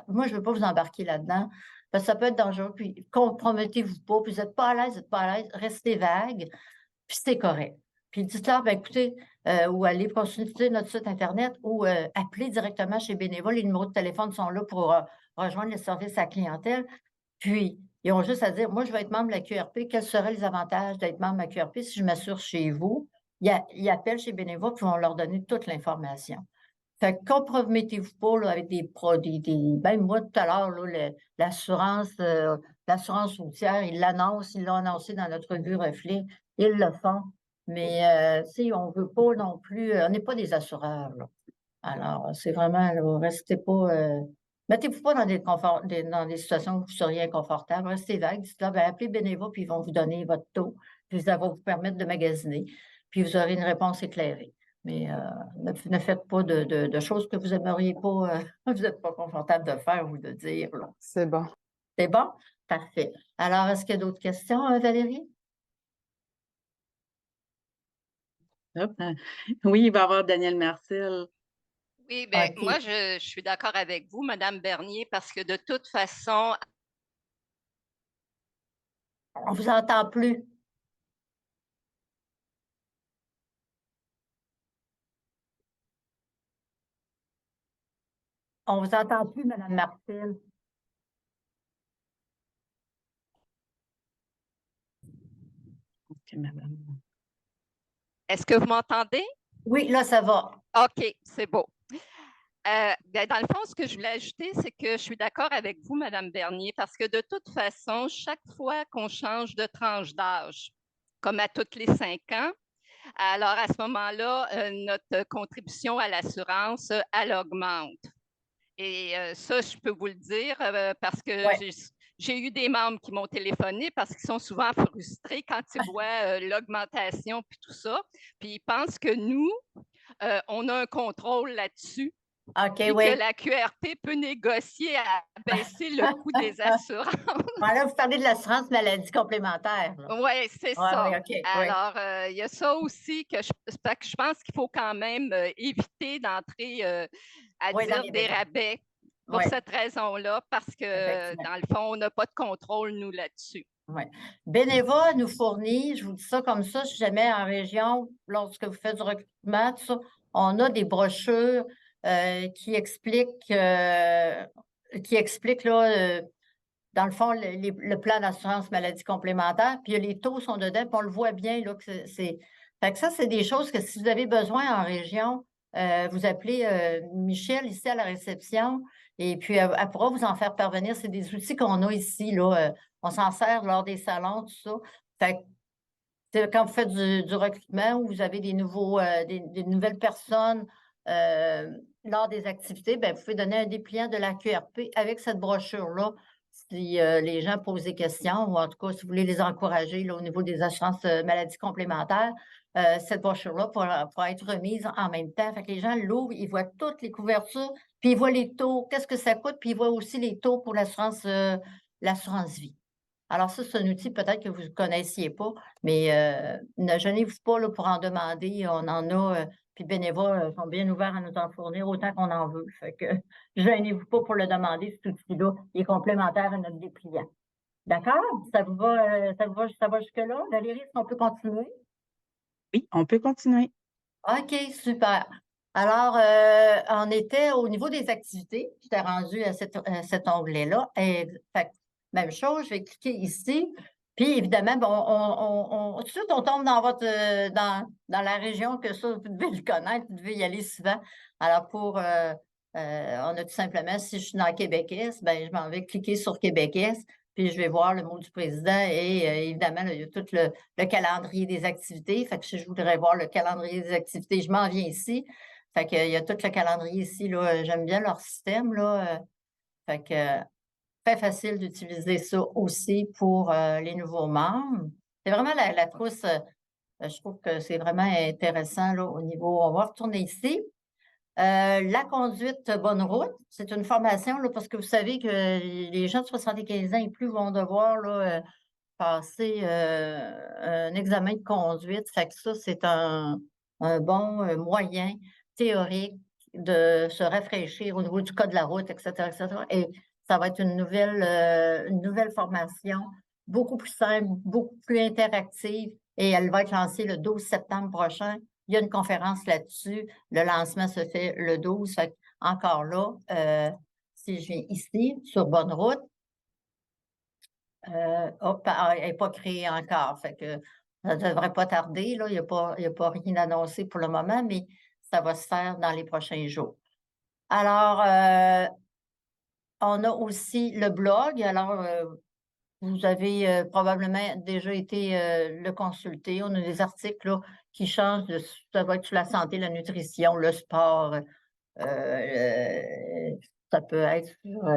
Moi, je veux pas vous embarquer là-dedans, parce que ça peut être dangereux, puis compromettez-vous pas, puis vous êtes pas à l'aise, vous êtes pas à l'aise, restez vague, puis c'est correct. Puis dites-leur, ben écoutez, ou allez consulter notre site Internet ou appelez directement chez Bénévole. Les numéros de téléphone sont là pour rejoindre le service à la clientèle. Puis, ils ont juste à dire, moi, je vais être membre de la QRP. Quels seraient les avantages d'être membre de la QRP si je m'assure chez vous? Ils appellent chez Bénévole, puis on va leur donner toute l'information. Fait que compromettez-vous pas là, avec des produits. Même moi, tout à l'heure, là, l'assurance routière, ils l'ont annoncé dans notre revue Reflet, ils le font. Mais si on veut pas non plus, on n'est pas des assureurs, là. Alors, c'est vraiment, là, restez pas, mettez-vous pas dans des situations où vous seriez inconfortable. Restez vague. Dites-leur, ben, appelez Beneva, puis ils vont vous donner votre taux, puis ça va vous permettre de magasiner, puis vous aurez une réponse éclairée. Mais ne faites pas de choses que vous aimeriez pas, vous n'êtes pas confortable de faire ou de dire, là. C'est bon. C'est bon? Parfait. Alors, est-ce qu'il y a d'autres questions, Valérie? Hop, oui, il va y avoir Daniel Marcel. Oui, bien, OK. moi, je suis d'accord avec vous, Madame Bernier, parce que de toute façon, On vous entend plus. On vous entend plus, Madame Martel. Ok, madame. est-ce que vous m'entendez? Oui, là, ça va. OK, c'est beau. Ben, dans le fond, ce que je voulais ajouter, c'est que je suis d'accord avec vous, Madame Bernier, parce que de toute façon, chaque fois qu'on change de tranche d'âge, comme à toutes les 5 ans, alors à ce moment-là, notre contribution à l'assurance, elle augmente. Et ça, je peux vous le dire parce que Ouais. j'ai eu des membres qui m'ont téléphoné parce qu'ils sont souvent frustrés quand ils voient l'augmentation puis tout ça. Puis ils pensent que nous, on a un contrôle là-dessus. OK, Puis oui. que la QRP peut négocier à baisser le coût des assurances. Bon, là, vous parlez de l'assurance maladie complémentaire. Oui, c'est Ouais, ça. oui, OK. Oui. Alors, il y a ça aussi que je pense qu'il faut quand même éviter d'entrer à Oui, dans dire les des détails. rabais pour Oui, cette raison-là, parce que effectivement. dans le fond, on n'a pas de contrôle, nous, là-dessus. Oui. Beneva nous fournit, je vous dis ça comme ça, si jamais en région, lorsque vous faites du recrutement, tout ça, on a des brochures qui expliquent là, dans le fond, le plan d'assurance maladie complémentaire, puis les taux sont dedans, puis on le voit bien, là, que c'est. Fait que ça, c'est des choses que si vous avez besoin en région, vous appelez Michel ici à la réception, et puis elle pourra vous en faire parvenir. C'est des outils qu'on a ici, là. On s'en sert lors des salons, tout ça. Fait que quand vous faites du recrutement ou vous avez des nouvelles personnes lors des activités, bien, vous pouvez donner un dépliant de la QRP avec cette brochure-là si les gens posent des questions ou en tout cas, si vous voulez les encourager là, au niveau des assurances maladies complémentaires, cette brochure-là pourra être remise en même temps. Fait que les gens l'ouvrent, ils voient toutes les couvertures, puis ils voient les taux, qu'est-ce que ça coûte, puis ils voient aussi les taux pour l'assurance vie. Alors ça, c'est un outil peut-être que vous ne connaissiez pas, mais ne gênez-vous pas là, pour en demander. On en a, puis bénévoles sont bien ouverts à nous en fournir autant qu'on en veut. Fait que gênez-vous pas pour le demander, cet outil-là. Il est complémentaire à notre dépliant. D'accord? Ça vous va, ça va jusque-là? Valérie, est-ce qu'on peut continuer? Oui, on peut continuer. OK, super. Alors, on était au niveau des activités. J'étais rendue à cet onglet-là. Et, fait, même chose, je vais cliquer ici. Puis, évidemment, bon, tout de suite, on tombe dans dans la région que ça, vous devez le connaître, vous devez y aller souvent. Alors, on a tout simplement, si je suis dans Québécois, ben, je m'en vais cliquer sur Québécois, puis je vais voir le mot du président et évidemment, là, il y a tout le calendrier des activités. Fait que si je voudrais voir le calendrier des activités, je m'en viens ici. Fait que, il y a tout le calendrier ici. Là. J'aime bien leur système. Là. Fait que très facile d'utiliser ça aussi pour les nouveaux membres. C'est vraiment la trousse. Je trouve que c'est vraiment intéressant là, au niveau. On va retourner ici. La conduite bonne route, c'est une formation là, parce que vous savez que les gens de 75 ans et plus vont devoir là, passer un examen de conduite. Fait que ça, c'est un bon moyen théorique de se rafraîchir au niveau du code de la route, etc., etc. Et ça va être une nouvelle formation beaucoup plus simple, beaucoup plus interactive et elle va être lancée le 12 septembre prochain. Il y a une conférence là-dessus. Le lancement se fait le 12. Fait que encore là, si je viens ici, sur Bonne Route, elle n'est pas créée encore. Fait que ça ne devrait pas tarder. Là. Il n'y a pas rien d'annoncé pour le moment, mais ça va se faire dans les prochains jours. Alors, on a aussi le blog. Alors, vous avez probablement déjà été le consulter. On a des articles là, qui changent ça va être sur la santé, la nutrition, le sport. Ça peut être sur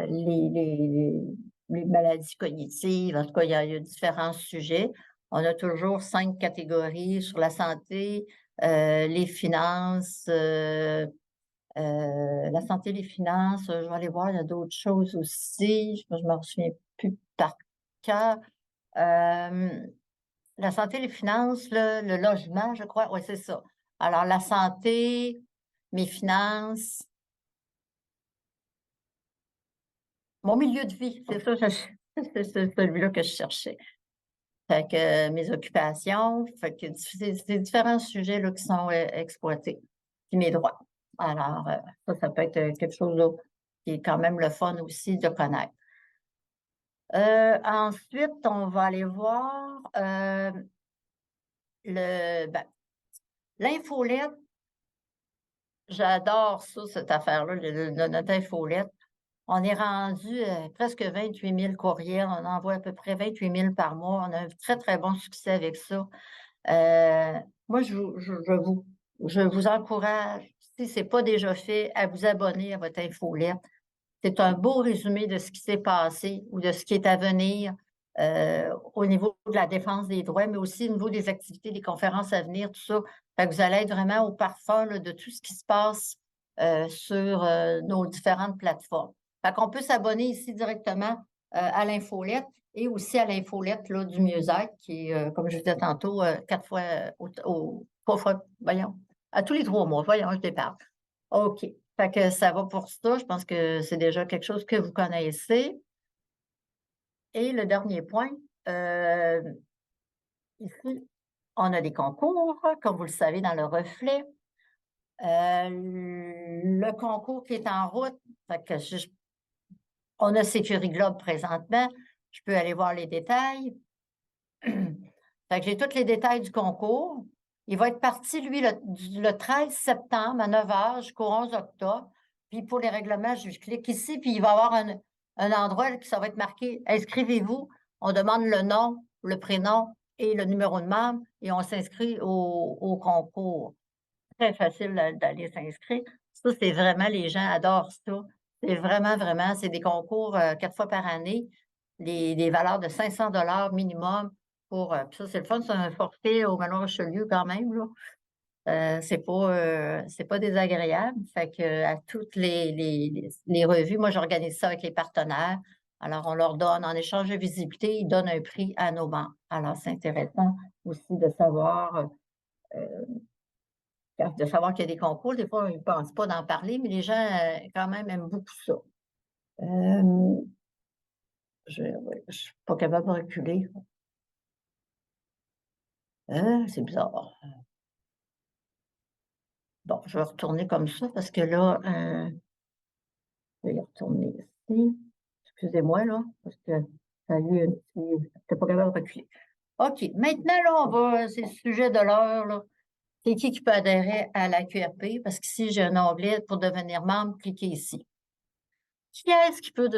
les maladies cognitives. En tout cas, il y a différents sujets. On a toujours 5 catégories sur la santé, les finances, La santé et les finances, je vais aller voir, il y a d'autres choses aussi. Je me souviens plus par cœur. La santé et les finances, le logement, je crois. Oui, c'est ça. Alors, la santé, mes finances, mon milieu de vie, c'est ça, c'est celui-là que je cherchais. Fait que mes occupations, fait que c'est différents sujets là, qui sont exploités, puis mes droits. Alors, ça peut être quelque chose là, qui est quand même le fun aussi de connaître. Ensuite, on va aller voir l'infolette. J'adore ça, cette affaire-là, notre infolette. On est rendu presque 28 000 courriels. On envoie à peu près 28 000 par mois. On a un très, très bon succès avec ça. Moi, je vous encourage, si ce n'est pas déjà fait, à vous abonner à votre infolette. C'est un beau résumé de ce qui s'est passé ou de ce qui est à venir au niveau de la défense des droits, mais aussi au niveau des activités, des conférences à venir, tout ça. Fait que vous allez être vraiment au parfum là, de tout ce qui se passe sur nos différentes plateformes. Fait qu'on peut s'abonner ici directement à l'infolette et aussi à l'infolette là, du mieux-être, qui est, comme je disais tantôt, 4 fois, 3 fois, voyons, à tous les 3 mois, voyons, je déparle. OK. Fait que ça va pour ça. Je pense que c'est déjà quelque chose que vous connaissez. Et le dernier point, ici, on a des concours, comme vous le savez, dans le reflet. Le concours qui est en route, fait que on a Sécuriglobe présentement. Je peux aller voir les détails. Fait que j'ai tous les détails du concours. Il va être parti, lui, le 13 septembre à 9 h jusqu'au 11 octobre. Puis pour les règlements, je clique ici, puis il va y avoir un endroit qui ça va être marqué « Inscrivez-vous ». On demande le nom, le prénom et le numéro de membre et on s'inscrit au concours. Très facile d'aller s'inscrire. Ça, c'est vraiment, les gens adorent ça. C'est vraiment, vraiment, c'est des concours 4 fois par année, des valeurs de 500 $ minimum. Puis ça, c'est le fun, c'est un forfait au Manoir Richelieu quand même, là. C'est pas désagréable. Fait que à toutes les revues, moi, j'organise ça avec les partenaires. Alors, on leur donne, en échange de visibilité, ils donnent un prix à nos membres. Alors, c'est intéressant aussi de savoir qu'il y a des concours. Des fois, ils ne pensent pas d'en parler, mais les gens, quand même, aiment beaucoup ça. Je ne suis pas capable de reculer. C'est bizarre. Bon, je vais retourner comme ça parce que là, je vais y retourner ici. Excusez-moi, là, parce que ça a eu un petit... Je n'étais pas capable de reculer. OK, maintenant, là, on va... C'est le sujet de l'heure, là. C'est qui peut adhérer à la QRP? Parce qu'ici, j'ai un onglet pour devenir membre. Cliquez ici. Qui est-ce qui peut...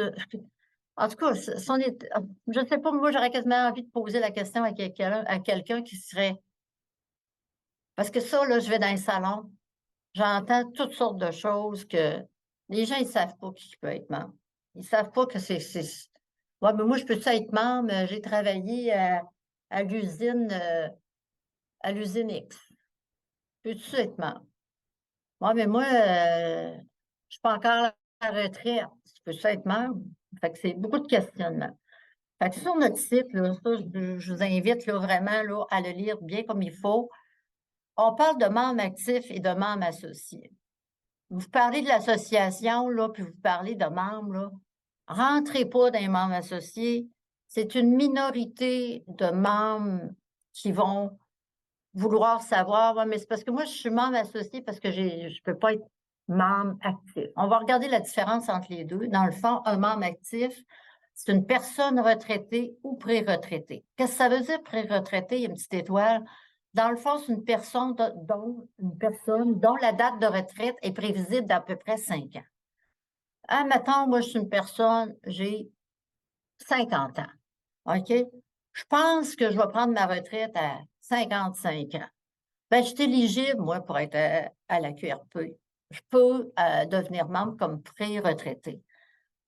En tout cas, je ne sais pas, moi, j'aurais quasiment envie de poser la question à quelqu'un qui serait... Parce que ça, là, je vais dans un salon, j'entends toutes sortes de choses que les gens, ils ne savent pas qui peut être membre. Ils ne savent pas que c'est... Ouais, mais moi, je peux être membre. J'ai travaillé à l'usine X. Peux-tu être membre? Ouais, mais moi, je ne suis pas encore à la retraite. Tu peux être membre? Fait que c'est beaucoup de questionnements. Fait que sur notre site, là, ça, je vous invite là, vraiment là, à le lire bien comme il faut. On parle de membres actifs et de membres associés. Vous parlez de l'association, là, puis vous parlez de membres, là. Rentrez pas dans les membres associés. C'est une minorité de membres qui vont vouloir savoir, ouais, mais c'est parce que moi, je suis membre associé parce que je ne peux pas être membre actif. On va regarder la différence entre les deux. Dans le fond, un membre actif, c'est une personne retraitée ou pré-retraitée. Qu'est-ce que ça veut dire pré-retraité? Il y a une petite étoile. Dans le fond, c'est une personne dont la date de retraite est prévisible d'à peu près 5 ans. Admettons, moi, je suis une personne, j'ai 50 ans. OK? Je pense que je vais prendre ma retraite à 55 ans. Bien, je suis éligible, moi, pour être à la QRP. Je peux devenir membre comme pré-retraité.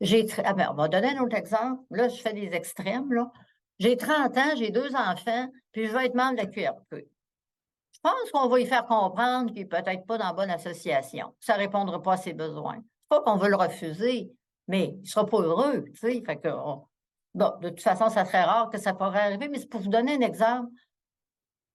On va donner un autre exemple. Là, je fais des extrêmes. Là. J'ai 30 ans, j'ai 2 enfants, puis je vais être membre de la QRP. Je pense qu'on va lui faire comprendre qu'il n'est peut-être pas dans la bonne association. Ça ne répondra pas à ses besoins. C'est pas qu'on veut le refuser, mais il ne sera pas heureux, tu sais. Fait que, bon, de toute façon, ça serait rare que ça pourrait arriver, mais c'est pour vous donner un exemple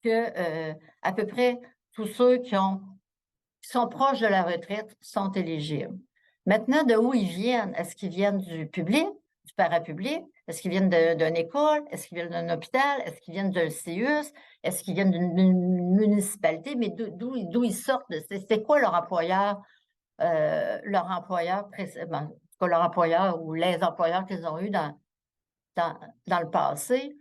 que à peu près tous ceux qui sont proches de la retraite sont éligibles. Maintenant, de où ils viennent? Est-ce qu'ils viennent du public, du parapublic? Est-ce qu'ils viennent d'une école? Est-ce qu'ils viennent d'un hôpital? Est-ce qu'ils viennent d'un CIUS? Est-ce qu'ils viennent d'une municipalité? Mais d'où ils sortent? C'est quoi leur employeur précédent, en tout cas, leur employeur ou les employeurs qu'ils ont eus dans le passé?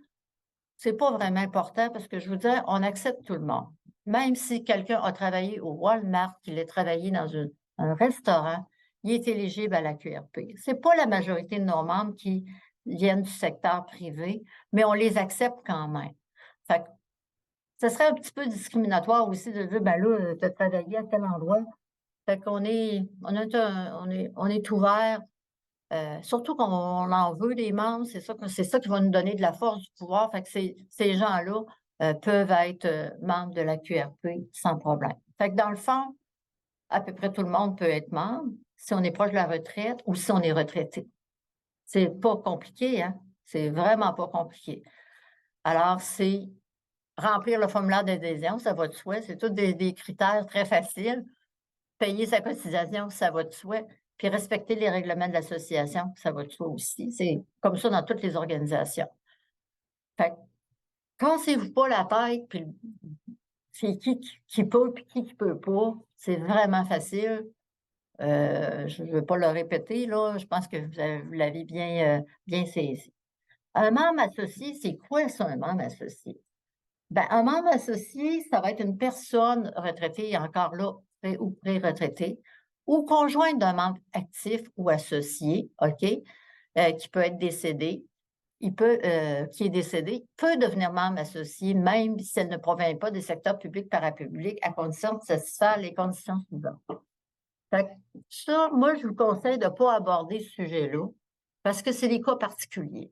C'est pas vraiment important parce que je vous dis, on accepte tout le monde. Même si quelqu'un a travaillé au Walmart, qu'il a travaillé dans un restaurant, il est éligible à la QRP. C'est pas la majorité de nos membres qui viennent du secteur privé, mais on les accepte quand même. Fait que ce serait un petit peu discriminatoire aussi de dire, ben là, tu as travaillé à tel endroit. Fait qu'on est ouvert. Surtout qu'on en veut des membres, c'est ça qui va nous donner de la force, du pouvoir. Fait que ces gens-là peuvent être membres de la QRP sans problème. Fait que dans le fond, à peu près tout le monde peut être membre si on est proche de la retraite ou si on est retraité. C'est pas compliqué, hein? C'est vraiment pas compliqué. Alors, c'est remplir le formulaire d'adhésion, ça va de soi. C'est tous des critères très faciles. Payer sa cotisation, ça va de soi. Puis respecter les règlements de l'association, ça va de soi aussi. C'est comme ça dans toutes les organisations. Fait que, cassez-vous pas la tête, puis c'est qui peut, puis qui peut pas. C'est vraiment facile. Je ne veux pas le répéter, là. Je pense que vous l'avez bien saisi. Un membre associé, c'est quoi ça, un membre associé? Ben, un membre associé, ça va être une personne retraitée, encore là, ou pré-retraitée, ou conjointe d'un membre actif ou associé, OK, qui peut être décédé, qui est décédé, peut devenir membre associé, même si elle ne provient pas des secteurs publics parapublics, à condition de satisfaire les conditions suivantes. Fait que ça, moi, je vous conseille de ne pas aborder ce sujet-là, parce que c'est des cas particuliers.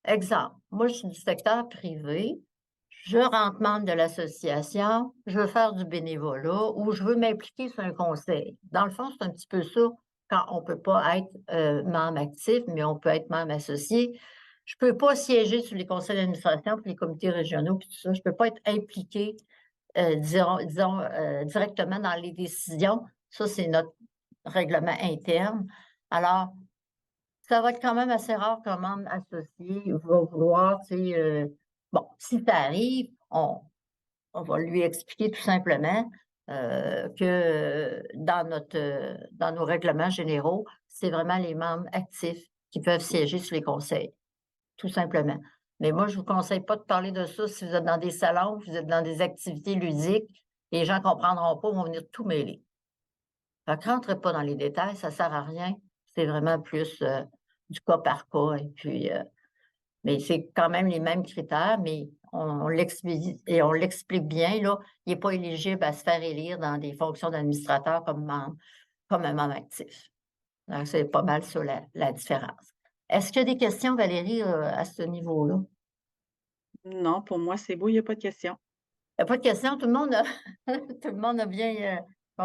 Exemple, moi, je suis du secteur privé, je rentre membre de l'association, je veux faire du bénévolat ou je veux m'impliquer sur un conseil. Dans le fond, c'est un petit peu ça quand on ne peut pas être membre actif, mais on peut être membre associé. Je ne peux pas siéger sur les conseils d'administration puis les comités régionaux puis tout ça. Je ne peux pas être impliqué, disons directement dans les décisions. Ça, c'est notre règlement interne. Alors, ça va être quand même assez rare qu'un membre associé va vouloir, tu sais, bon, si ça arrive, on va lui expliquer tout simplement que dans nos règlements généraux, c'est vraiment les membres actifs qui peuvent siéger sur les conseils, tout simplement. Mais moi, je ne vous conseille pas de parler de ça si vous êtes dans des salons, vous êtes dans des activités ludiques, les gens ne comprendront pas, vont venir tout mêler. Fait que rentrez pas dans les détails, ça ne sert à rien. C'est vraiment plus du cas par cas. Et puis, mais c'est quand même les mêmes critères, mais on l'explique bien. Là, il n'est pas éligible à se faire élire dans des fonctions d'administrateur comme un membre actif. Donc, c'est pas mal ça la différence. Est-ce qu'il y a des questions, Valérie, à ce niveau-là? Non, pour moi, c'est beau, il n'y a pas de questions. Il n'y a pas de questions, tout le monde a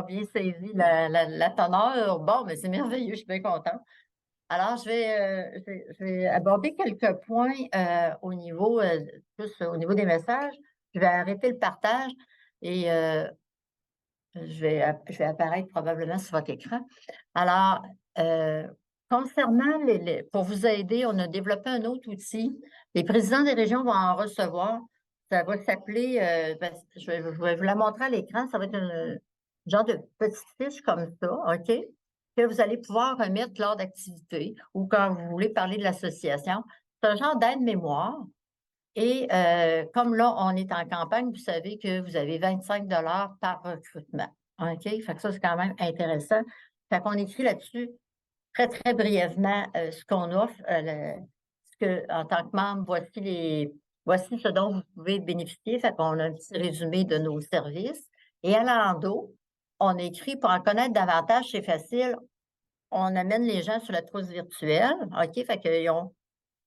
bien saisi la teneur. Bon, mais c'est merveilleux, je suis bien contente. Alors, je vais aborder quelques points au niveau des messages. Je vais arrêter le partage et je vais apparaître probablement sur votre écran. Alors, concernant pour vous aider, on a développé un autre outil. Les présidents des régions vont en recevoir. Ça va s'appeler, je vais vous la montrer à l'écran, ça va être un genre de petite fiche comme ça, OK? Que vous allez pouvoir remettre lors d'activités ou quand vous voulez parler de l'association. C'est un genre d'aide-mémoire. Et comme là, on est en campagne, vous savez que vous avez 25 $ par recrutement. OK? Fait que ça, c'est quand même intéressant. Fait qu'on écrit là-dessus très, très brièvement ce qu'on offre. En tant que membre, voici ce dont vous pouvez bénéficier. Fait qu'on a un petit résumé de nos services. Et à l'endos, on écrit pour en connaître davantage, c'est facile. On amène les gens sur la trousse virtuelle. OK? Fait qu'ils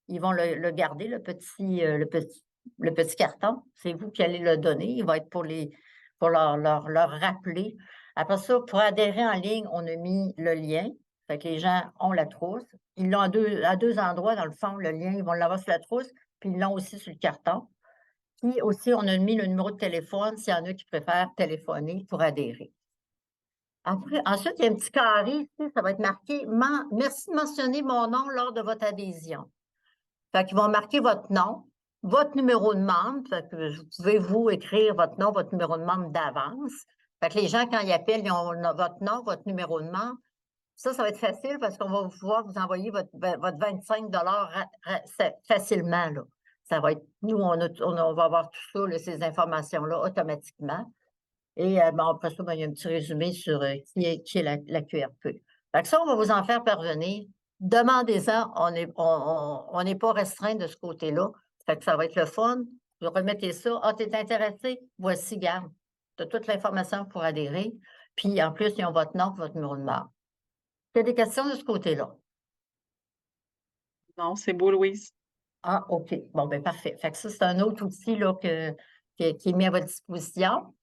ils vont le garder, le petit carton. C'est vous qui allez le donner. Il va être pour les pour leur rappeler. Après ça, pour adhérer en ligne, on a mis le lien. Fait que les gens ont la trousse. Ils l'ont à deux endroits, dans le fond, le lien, ils vont l'avoir sur la trousse, puis ils l'ont aussi sur le carton. Puis aussi, on a mis le numéro de téléphone s'il y en a qui préfèrent téléphoner pour adhérer. Ensuite, il y a un petit carré ici, ça va être marqué « Merci de mentionner mon nom lors de votre adhésion ». Fait qu'ils vont marquer votre nom, votre numéro de membre, fait que vous pouvez vous écrire votre nom, votre numéro de membre d'avance. Fait que les gens, quand ils appellent, ils ont votre nom, votre numéro de membre. Ça va être facile parce qu'on va pouvoir vous envoyer votre 25 facilement, là. Ça va être, nous, on va avoir tout ça, là, ces informations-là, automatiquement. Et après ça, il y a un petit résumé sur qui est la QRP. Fait que ça, on va vous en faire parvenir. Demandez-en, on n'est pas restreint de ce côté-là. Fait que ça va être le fun. Vous remettez ça. Ah, t'es intéressé? Voici, garde. Tu as toute l'information pour adhérer. Puis, en plus, ils ont votre nom et votre numéro de membre. Il y a des questions de ce côté-là? Non, c'est beau, Louise. Ah, OK. Bon, bien, parfait. Fait que ça, c'est un autre outil là, qui est mis à votre disposition.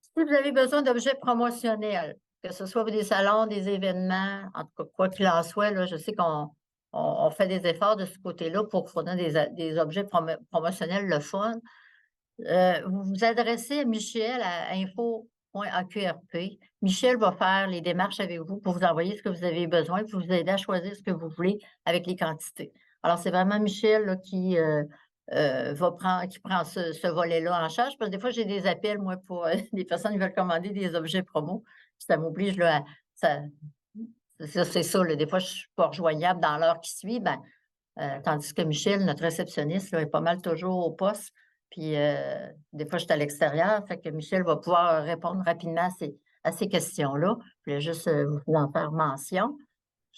Si vous avez besoin d'objets promotionnels, que ce soit des salons, des événements, en tout cas, quoi qu'il en soit, là, je sais qu'on fait des efforts de ce côté-là pour fournir des objets promotionnels, le fun. Vous vous adressez à Michel à info.aqrp. Michel va faire les démarches avec vous pour vous envoyer ce que vous avez besoin, pour vous aider à choisir ce que vous voulez avec les quantités. Alors, c'est vraiment Michel là, qui prend ce volet-là en charge, parce que des fois, j'ai des appels, moi, pour des personnes qui veulent commander des objets promo, puis ça m'oblige, là, c'est ça, là, des fois, je ne suis pas rejoignable dans l'heure qui suit, tandis que Michel, notre réceptionniste, là, est pas mal toujours au poste, puis des fois, je suis à l'extérieur, fait que Michel va pouvoir répondre rapidement à ces questions-là. Je voulais juste vous en faire mention.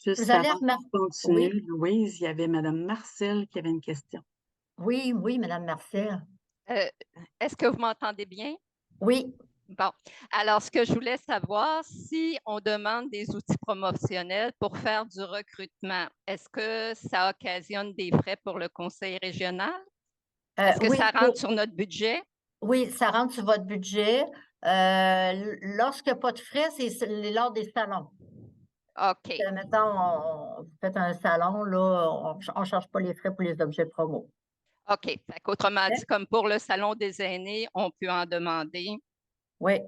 Juste Vous allez avant remarquer... de continuer, Oui, Louise, il y avait Mme Marcel qui avait une question. oui, Mme Marcel. Est-ce que vous m'entendez bien? Oui. Bon. Alors, ce que je voulais savoir, si on demande des outils promotionnels pour faire du recrutement, est-ce que ça occasionne des frais pour le conseil régional? Est-ce que Oui, ça rentre sur notre budget? Oui, ça rentre sur votre budget. Lorsqu'il n'y a pas de frais, c'est lors des salons. OK. Mettons, vous faites un salon, là, on ne charge pas les frais pour les objets promo. OK. Fait qu'autrement dit, comme pour le salon des aînés, on peut en demander. Oui.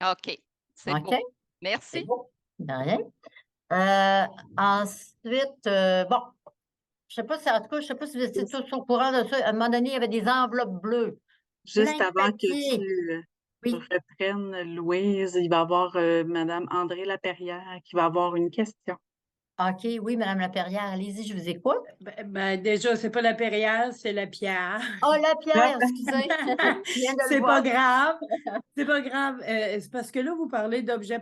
OK. C'est OK. beau. Merci. C'est beau. De rien. Ensuite, bon, je sais pas si, en tout cas, je ne sais pas si vous étiez tous au courant de ça. À un moment donné, il y avait des enveloppes bleues. Juste Plein de avant que papier. tu Oui. reprennes, Louise, il va y avoir Mme André Laperrière qui va avoir une question. OK, oui, Mme Laperrière, allez-y, je vous écoute. Déjà, c'est pas la Perrière, c'est la Pierre. Oh, la Pierre, excusez. Je viens de le C'est voir. pas grave. C'est pas grave. C'est parce que là, vous parlez d'objets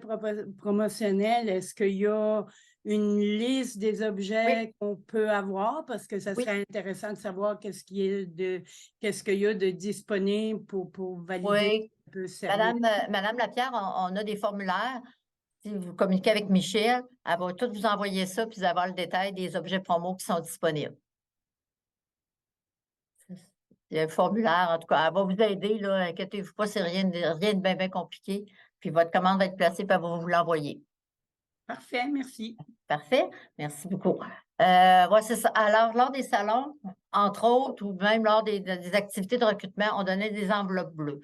promotionnels. Est-ce qu'il y a une liste des objets qu'on peut avoir? Parce que ça serait intéressant de savoir qu'est-ce qu'il y a de disponible pour valider un peu le service. Madame Lapierre, on a des formulaires. Si vous communiquez avec Michel, elle va tout vous envoyer ça, puis vous avoir le détail des objets promo qui sont disponibles. Il y a un formulaire, en tout cas, elle va vous aider, là, inquiétez-vous pas, c'est rien de bien compliqué. Puis votre commande va être placée, puis elle va vous l'envoyer. Parfait, merci. Parfait, merci beaucoup. Ouais, c'est ça. Alors, lors des salons, entre autres, ou même lors des activités de recrutement, on donnait des enveloppes bleues.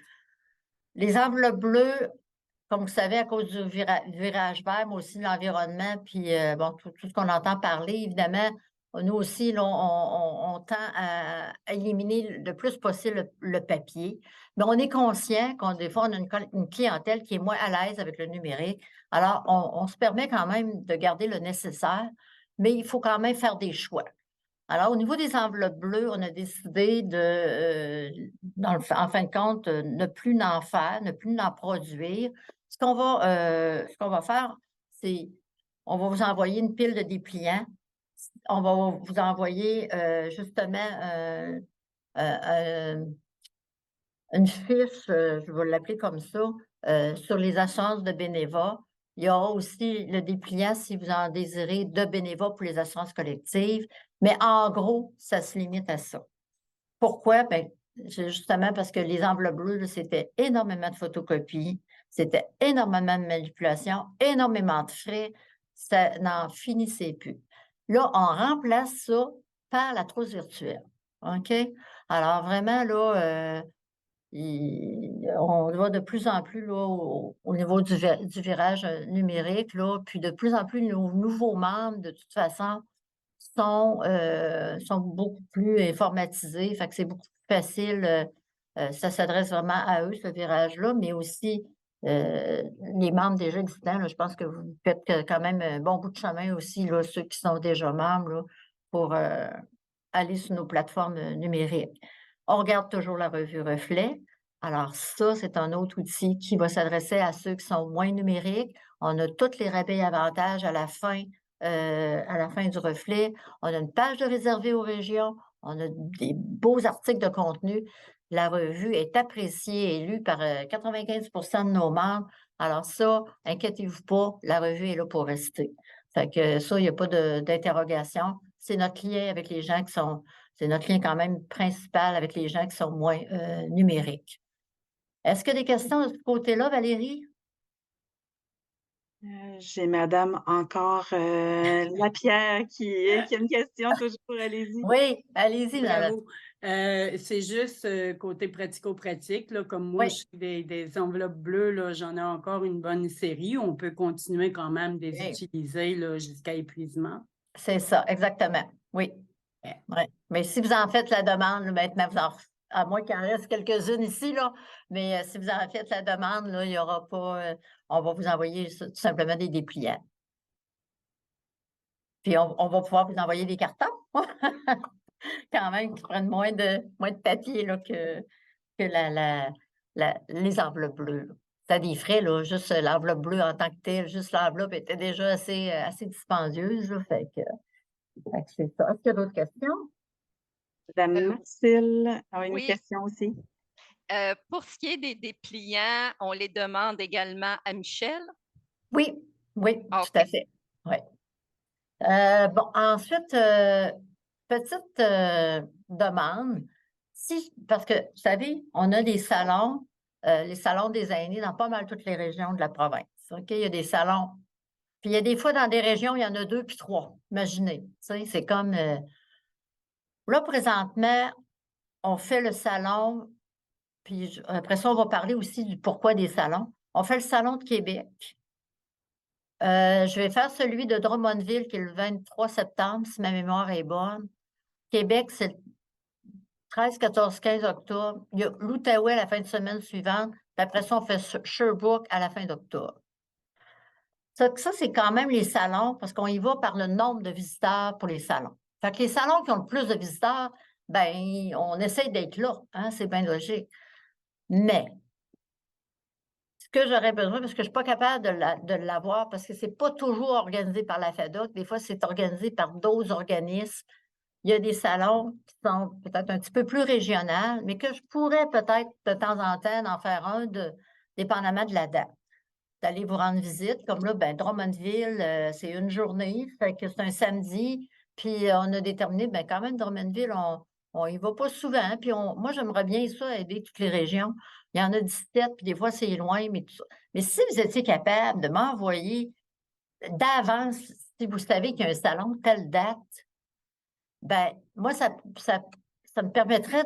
Les enveloppes bleues, comme vous savez, à cause du virage vert, mais aussi de l'environnement, puis bon, tout ce qu'on entend parler, évidemment, nous aussi, là, on tend à éliminer le plus possible le papier. Mais on est conscient qu'on, des fois, on a une clientèle qui est moins à l'aise avec le numérique. Alors, on se permet quand même de garder le nécessaire, mais il faut quand même faire des choix. Alors, au niveau des enveloppes bleues, on a décidé en fin de compte, ne plus en faire, ne plus en produire. Ce qu'on va faire, c'est on va vous envoyer une pile de dépliants. On va vous envoyer justement une fiche, je vais l'appeler comme ça, sur les assurances de bénévolat. Il y aura aussi le dépliant, si vous en désirez, de bénévolat pour les assurances collectives. Mais en gros, ça se limite à ça. Pourquoi? Bien, justement parce que les enveloppes bleues, là, c'était énormément de photocopies, c'était énormément de manipulation, énormément de frais, ça n'en finissait plus. Là, on remplace ça par la trousse virtuelle. OK? Alors vraiment, là, on va de plus en plus là, au niveau du virage numérique, là, puis de plus en plus, nos nouveaux membres, de toute façon, sont beaucoup plus informatisés, fait que c'est beaucoup plus facile, ça s'adresse vraiment à eux, ce virage-là, mais aussi, les membres déjà existants, là, je pense que vous faites quand même un bon bout de chemin aussi, là, ceux qui sont déjà membres, là, pour, aller sur nos plateformes, numériques. On regarde toujours la revue Reflet. Alors ça, c'est un autre outil qui va s'adresser à ceux qui sont moins numériques. On a tous les rabais et avantages à la fin du Reflet. On a une page de réservée aux régions. On a des beaux articles de contenu. La revue est appréciée et lue par 95 de nos membres. Alors ça, inquiétez-vous pas, la revue est là pour rester. Fait que ça, il n'y a pas d'interrogation. C'est notre lien avec les gens qui sont, c'est notre lien quand même principal avec les gens qui sont moins numériques. Est-ce qu'il y a des questions de ce côté-là, Valérie? J'ai Madame encore Lapierre qui a une question toujours, allez-y. Oui, allez-y, madame. Bravo. C'est juste côté pratico-pratique, là, comme moi, Oui. je fais des enveloppes bleues, là, j'en ai encore une bonne série. On peut continuer quand même de les Oui. utiliser là, jusqu'à épuisement. C'est ça, exactement. Oui. Ouais. Ouais. Mais si vous en faites la demande, là, maintenant, à moins qu'il en reste quelques-unes ici, là, mais si vous en faites la demande, là, il n'y aura pas, on va vous envoyer tout simplement des dépliants. Puis on va pouvoir vous envoyer des cartons, quand même, qui prennent moins de papier là, que les enveloppes bleues, là. Ça a des frais, là, juste l'enveloppe bleue en tant que telle, juste l'enveloppe était déjà assez dispendieuse, là, fait que c'est ça. Est-ce qu'il y a d'autres questions? Madame Marcille a une oui. question aussi. Pour ce qui est des dépliants, on les demande également à Michel? Oui, oui, Ah, tout à OK. fait. Oui. Bon, ensuite, petite demande. Parce que, vous savez, on a des salons, les salons des aînés dans pas mal toutes les régions de la province. OK? Il y a des salons. Puis il y a des fois, dans des régions, il y en a 2 puis 3. Imaginez. Tu sais, c'est comme. Là, présentement, on fait le salon, puis après ça, on va parler aussi du pourquoi des salons. On fait le salon de Québec. Je vais faire celui de Drummondville, qui est le 23 septembre, si ma mémoire est bonne. Québec, c'est le 13, 14, 15 octobre. Il y a l'Outaouais la fin de semaine suivante. Puis après ça, on fait Sherbrooke à la fin d'octobre. Ça, c'est quand même les salons, parce qu'on y va par le nombre de visiteurs pour les salons. Fait que les salons qui ont le plus de visiteurs, ben, on essaye d'être là, hein, c'est bien logique. Mais, ce que j'aurais besoin, parce que je ne suis pas capable de l'avoir, parce que ce n'est pas toujours organisé par la FADOC, des fois, c'est organisé par d'autres organismes. Il y a des salons qui sont peut-être un petit peu plus régionaux, mais que je pourrais peut-être de temps en temps en faire un, dépendamment de la date. D'aller vous rendre visite, comme là, ben, Drummondville, c'est une journée, fait que c'est un samedi, puis on a déterminé, ben, quand même, Drummondville, on y va pas souvent, puis moi, j'aimerais bien ça, aider toutes les régions. Il y en a 17, puis des fois, c'est loin, mais tout ça. Mais si vous étiez capable de m'envoyer d'avance, si vous savez qu'il y a un salon telle date, ben, moi, ça me permettrait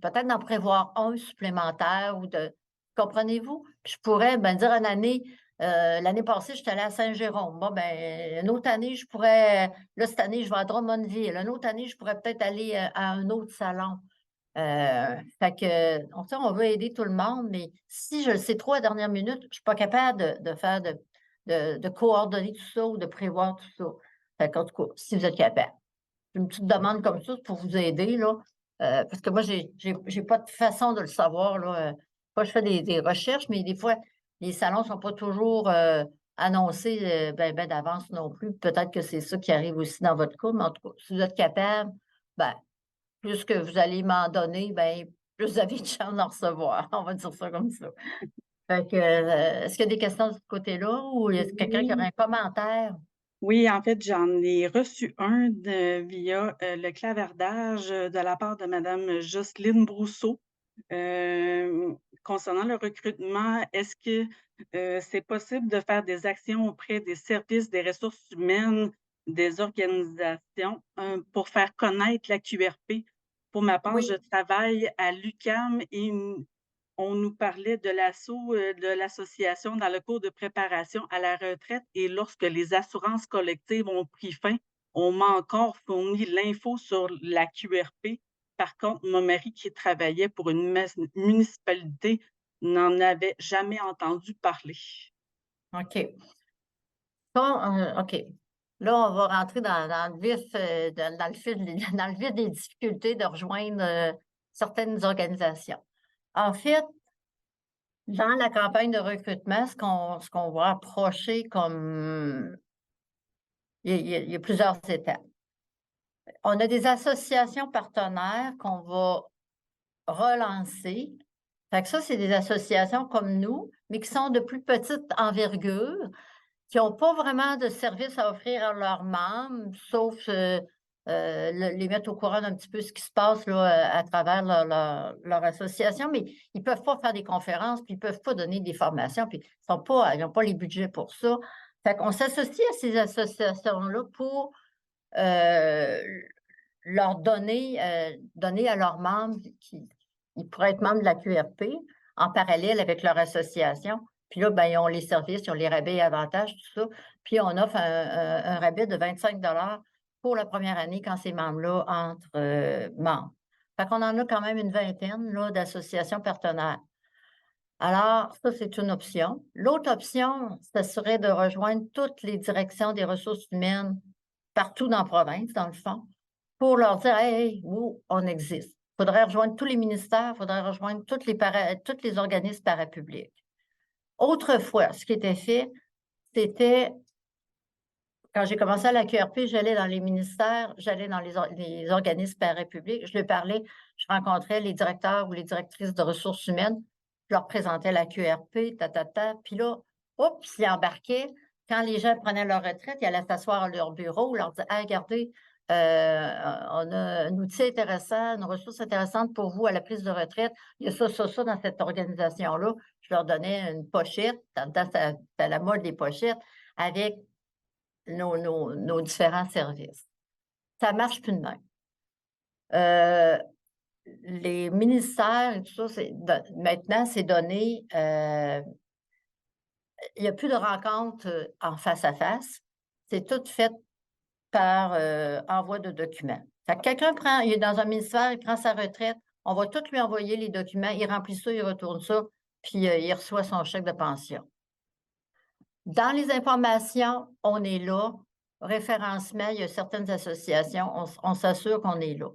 peut-être d'en prévoir un supplémentaire ou de. Comprenez-vous? Puis je pourrais ben, dire une année, l'année passée, j'étais allée à Saint-Jérôme. Bon, ben, une autre année, je pourrais. Là, cette année, je vais à Drummondville. Une autre année, je pourrais peut-être aller à un autre salon. Fait que, on veut aider tout le monde, mais si je le sais trop à la dernière minute, je ne suis pas capable de coordonner tout ça ou de prévoir tout ça. Fait qu'en tout cas, si vous êtes capable. Une petite demande comme ça pour vous aider, là, parce que moi, j'ai pas de façon de le savoir, là. Moi, je fais des recherches, mais des fois, les salons ne sont pas toujours annoncés ben d'avance non plus. Peut-être que c'est ça qui arrive aussi dans votre cas, mais en tout cas, si vous êtes capable, ben, plus que vous allez m'en donner, ben, plus vous avez de chance d'en recevoir. On va dire ça comme ça. Fait que, est-ce qu'il y a des questions de ce côté-là ou est-ce quelqu'un qui aurait un commentaire? Oui, en fait, j'en ai reçu un via le clavardage de la part de Madame Jocelyne Brousseau. Concernant le recrutement, est-ce que c'est possible de faire des actions auprès des services des ressources humaines, des organisations, pour faire connaître la QRP? Pour ma part, je Oui, travaille à l'UQAM et on nous parlait de de l'association dans le cours de préparation à la retraite et lorsque les assurances collectives ont pris fin, on m'a encore fourni l'info sur la QRP. Par contre, mon mari qui travaillait pour une municipalité n'en avait jamais entendu parler. OK. OK. Là, on va rentrer dans le vif, dans le fil, dans le vif des difficultés de rejoindre certaines organisations. En fait, dans la campagne de recrutement, ce qu'on va approcher comme il y a plusieurs étapes. On a des associations partenaires qu'on va relancer. Fait que ça, c'est des associations comme nous, mais qui sont de plus petite envergure, qui n'ont pas vraiment de services à offrir à leurs membres, sauf les mettre au courant d'un petit peu ce qui se passe là, à travers leur association, mais ils ne peuvent pas faire des conférences, puis ils ne peuvent pas donner des formations, puis ils n'ont pas les budgets pour ça. Fait qu'on s'associe à ces associations-là pour euh, leur donner à leurs membres qui ils pourraient être membres de la QRP en parallèle avec leur association. Puis là, ben, ils ont les services, ils ont les rabais et avantages, tout ça. Puis on offre un rabais de 25 pour la première année quand ces membres-là entrent membres. Fait qu'on en a quand même une vingtaine là, d'associations partenaires. Alors, ça, c'est une option. L'autre option, ce serait de rejoindre toutes les directions des ressources humaines partout dans la province, dans le fond, pour leur dire: «Hey, hey, nous, on existe». Il faudrait rejoindre tous les ministères, il faudrait rejoindre tous les organismes parapublics. Autrefois, ce qui était fait, c'était quand j'ai commencé à la QRP, j'allais dans les ministères, j'allais dans les organismes parapublics, je leur parlais, je rencontrais les directeurs ou les directrices de ressources humaines, je leur présentais la QRP, puis là, oups, ils embarquaient. Quand les gens prenaient leur retraite, ils allaient s'asseoir à leur bureau, leur disaient: «Hey, regardez, on a un outil intéressant, une ressource intéressante pour vous à la prise de retraite. Il y a ça, ça, ça dans cette organisation-là». Je leur donnais une pochette, dans le temps, c'était la mode des pochettes, avec nos différents services. Ça ne marche plus de même. Les ministères et tout ça, maintenant, c'est donné, il n'y a plus de rencontres en face à face. C'est tout fait par envoi de documents. Fait que quelqu'un il est dans un ministère, il prend sa retraite, on va tout lui envoyer les documents, il remplit ça, il retourne ça, puis il reçoit son chèque de pension. Dans les informations, on est là. Référencement, il y a certaines associations, on s'assure qu'on est là.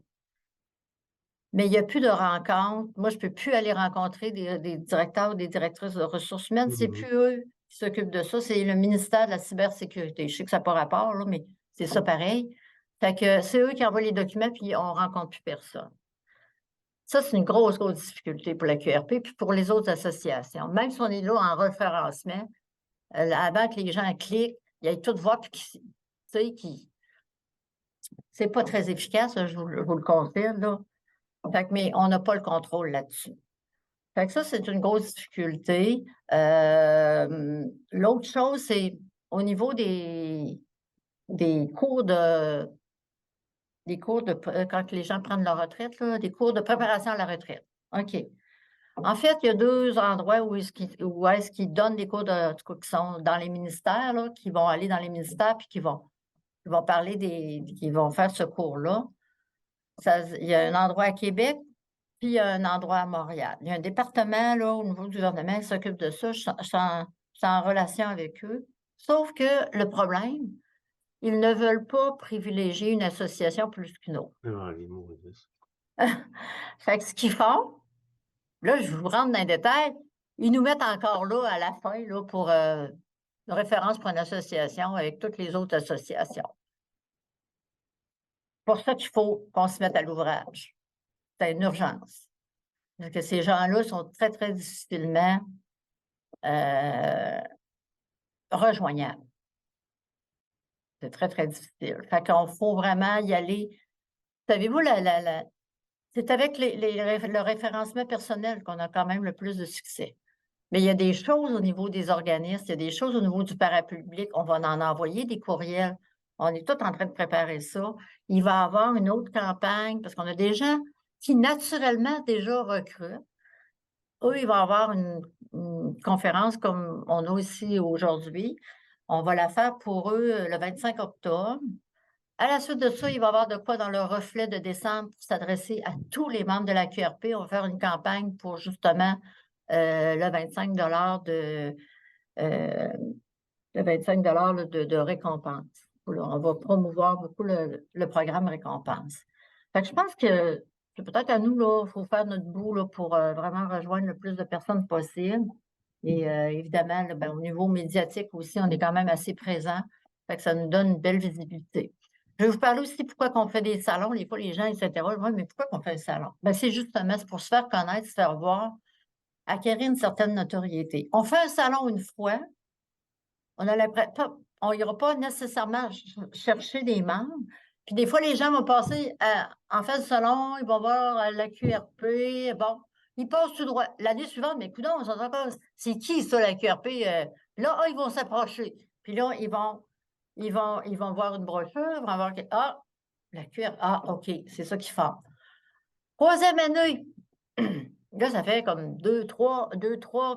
Mais il n'y a plus de rencontres. Moi, je ne peux plus aller rencontrer des directeurs ou des directrices de ressources humaines. C'est plus eux qui s'occupent de ça, c'est le ministère de la cybersécurité. Je sais que ça n'a pas rapport, là, mais c'est ça pareil. Fait que c'est eux qui envoient les documents, puis on ne rencontre plus personne. Ça, c'est une grosse, grosse difficulté pour la QRP, puis pour les autres associations. Même si on est là en référencement, avant que les gens cliquent, il y a tout voir, puis tu sais, c'est pas très efficace, je vous le confirme, là. Fait que, mais on n'a pas le contrôle là-dessus. Fait que ça, c'est une grosse difficulté. L'autre chose, c'est au niveau des cours quand les gens prennent leur retraite, là, des cours de préparation à la retraite. OK. En fait, il y a 2 endroits où est-ce qu'ils donnent des cours en tout cas, qui sont dans les ministères, là, qui vont aller dans les ministères puis qui vont parler qui vont faire ce cours-là. Il y a un endroit à Québec, puis il y a un endroit à Montréal. Il y a un département, là, au niveau du gouvernement, qui s'occupe de ça. Je suis en relation avec eux. Sauf que le problème, ils ne veulent pas privilégier une association plus qu'une autre. Ah, les maudits. Fait que ce qu'ils font, là, je vous rentre dans les détails, ils nous mettent encore là, à la fin, là, pour une référence pour une association avec toutes les autres associations. C'est pour ça qu'il faut qu'on se mette à l'ouvrage. C'est une urgence. Parce que ces gens-là sont très, très difficilement rejoignables. C'est très, très difficile. Fait qu'on faut vraiment y aller. Savez-vous, c'est avec le référencement personnel qu'on a quand même le plus de succès. Mais il y a des choses au niveau des organismes, il y a des choses au niveau du parapublic. On va en envoyer des courriels. On est tous en train de préparer ça. Il va y avoir une autre campagne parce qu'on a des gens qui naturellement déjà recrutent. Eux, il va y avoir une conférence comme on a ici aujourd'hui. On va la faire pour eux le 25 octobre. À la suite de ça, il va y avoir de quoi dans le reflet de décembre pour s'adresser à tous les membres de la QRP. On va faire une campagne pour justement le 25 le 25 de récompense. On va promouvoir beaucoup le programme récompense. Fait que je pense que c'est peut-être à nous, il faut faire notre bout là, pour vraiment rejoindre le plus de personnes possible. Et évidemment, là, ben, au niveau médiatique aussi, on est quand même assez présent. Fait que ça nous donne une belle visibilité. Je vais vous parler aussi pourquoi on fait des salons. Des fois, les gens ils s'interrogent, ouais, mais pourquoi on fait un salon? Ben, c'est justement c'est pour se faire connaître, se faire voir, acquérir une certaine notoriété. On fait un salon une fois, on a on n'ira pas nécessairement chercher des membres. Puis des fois, les gens vont passer en fait du salon, ils vont voir la QRP, bon, ils passent tout droit. L'année suivante, mais écoute, on s'entend pas, c'est qui ça, la QRP? Là, ils vont s'approcher. Puis là, ils vont voir une brochure, ils vont voir ah, la QRP, ah, OK, c'est ça qu'ils font. Troisième année, là, ça fait comme deux, trois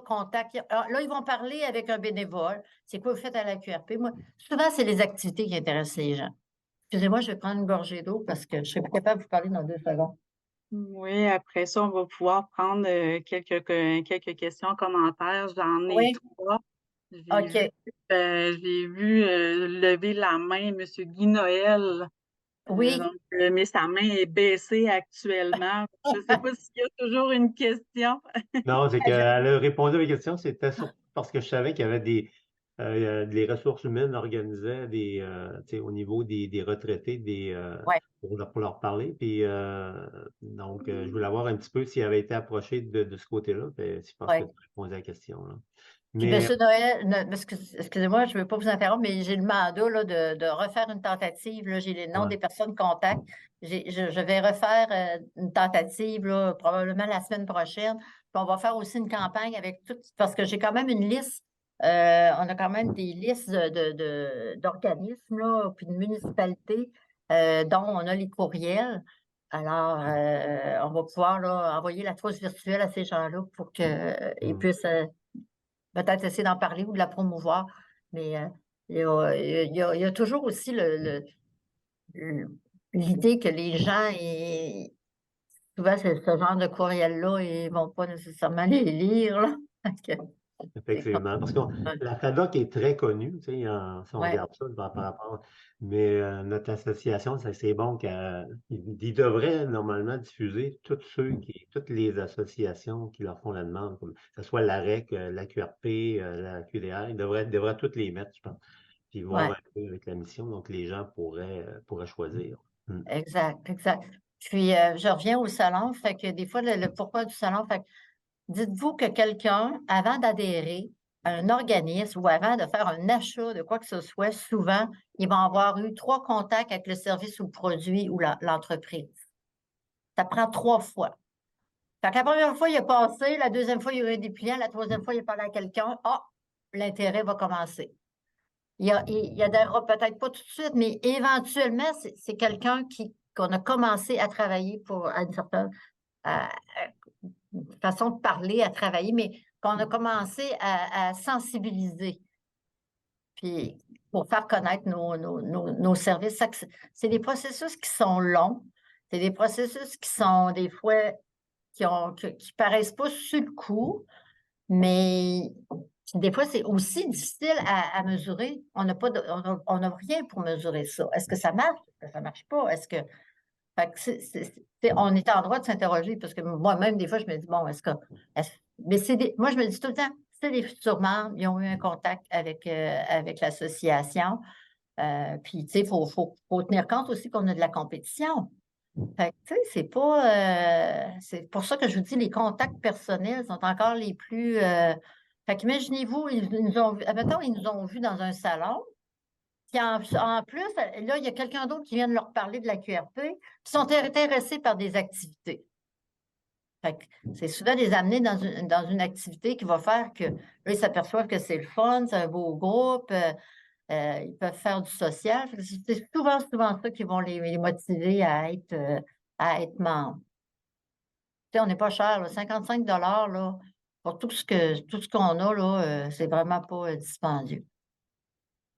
contacts. Alors, là, ils vont parler avec un bénévole. C'est quoi vous faites à la QRP? Moi, souvent, c'est les activités qui intéressent les gens. Excusez-moi, je vais prendre une gorgée d'eau parce que je ne serai pas capable de vous parler dans 2 secondes. Oui, après ça, on va pouvoir prendre quelques questions, commentaires. J'en ai Oui, 3. OK. J'ai vu lever la main M. Guy Noël. Oui. Mais sa main est baissée actuellement. Je ne sais pas s'il y a toujours une question. Non, c'est qu'elle a répondu à mes questions. C'était surtout parce que je savais qu'il y avait les ressources humaines organisaient tu sais, au niveau des retraités Ouais. pour leur parler. Puis, donc, je voulais voir un petit peu s'il avait été approché de ce côté-là. Puis, je pense que Ouais. tu as répondu à la question, là. Puis, Mais M. Noël, excusez-moi, je ne veux pas vous interrompre, mais j'ai le mandat là, de refaire une tentative. Là, j'ai les noms Ouais. des personnes contacts. Je vais refaire une tentative là, probablement la semaine prochaine. Puis on va faire aussi une campagne avec tout, parce que j'ai quand même une liste. On a quand même des listes d'organismes, là, puis de municipalités dont on a les courriels. Alors, on va pouvoir là, envoyer la trousse virtuelle à ces gens-là pour qu'ils puissent peut-être essayer d'en parler ou de la promouvoir. Mais il y a toujours aussi l'idée que les gens, souvent, c'est ce genre de courriel-là, ils ne vont pas nécessairement les lire. Là. effectivement, parce que la FADOC est très connue, tu sais, si on Ouais. regarde ça par rapport, mais notre association, c'est bon qu'ils devraient normalement diffuser toutes les associations qui leur font la demande, comme que ce soit l'AREC, la QRP, la QDR, ils devraient toutes les mettre, je pense, puis voir Ouais. un peu avec la mission, donc les gens pourraient choisir. Exact, exact. Puis, je reviens au salon, fait que des fois, le pourquoi du salon, fait que dites-vous que quelqu'un, avant d'adhérer à un organisme ou avant de faire un achat de quoi que ce soit, souvent, il va avoir eu 3 contacts avec le service ou le produit ou l'entreprise. Ça prend 3 fois. Fait que la première fois, il a passé, la deuxième fois, il y a eu des clients, la troisième fois, il a parlé à quelqu'un. Ah, l'intérêt va commencer. Il y adhérera peut-être pas tout de suite, mais éventuellement, c'est quelqu'un qu'on a commencé à travailler à une certaine façon de parler, à travailler, mais qu'on a commencé à sensibiliser. Puis pour faire connaître nos services. C'est des processus qui sont longs. C'est des processus qui sont des fois qui paraissent pas sur le coup, mais des fois, c'est aussi difficile à mesurer. On n'a rien pour mesurer ça. Est-ce que ça marche? Est-ce que ça ne marche pas? Fait que on est en droit de s'interroger parce que moi-même, des fois, je me dis, bon, mais moi, je me dis tout le temps, c'est des futurs membres, ils ont eu un contact avec l'association. Puis, tu sais, il faut tenir compte aussi qu'on a de la compétition. Fait que, tu sais, c'est pas. C'est pour ça que je vous dis, les contacts personnels sont encore les plus. Fait qu'imaginez-vous, ils nous ont vus dans un salon. Puis en plus, là, il y a quelqu'un d'autre qui vient de leur parler de la QRP, qui sont intéressés par des activités. Fait que c'est souvent les amener dans une activité qui va faire que là, ils s'aperçoivent que c'est le fun, c'est un beau groupe, ils peuvent faire du social. Fait que c'est souvent ça qui vont les motiver à être membres. Tu sais, on n'est pas cher, là, 55 là, pour tout ce qu'on a, là, c'est vraiment pas dispendieux.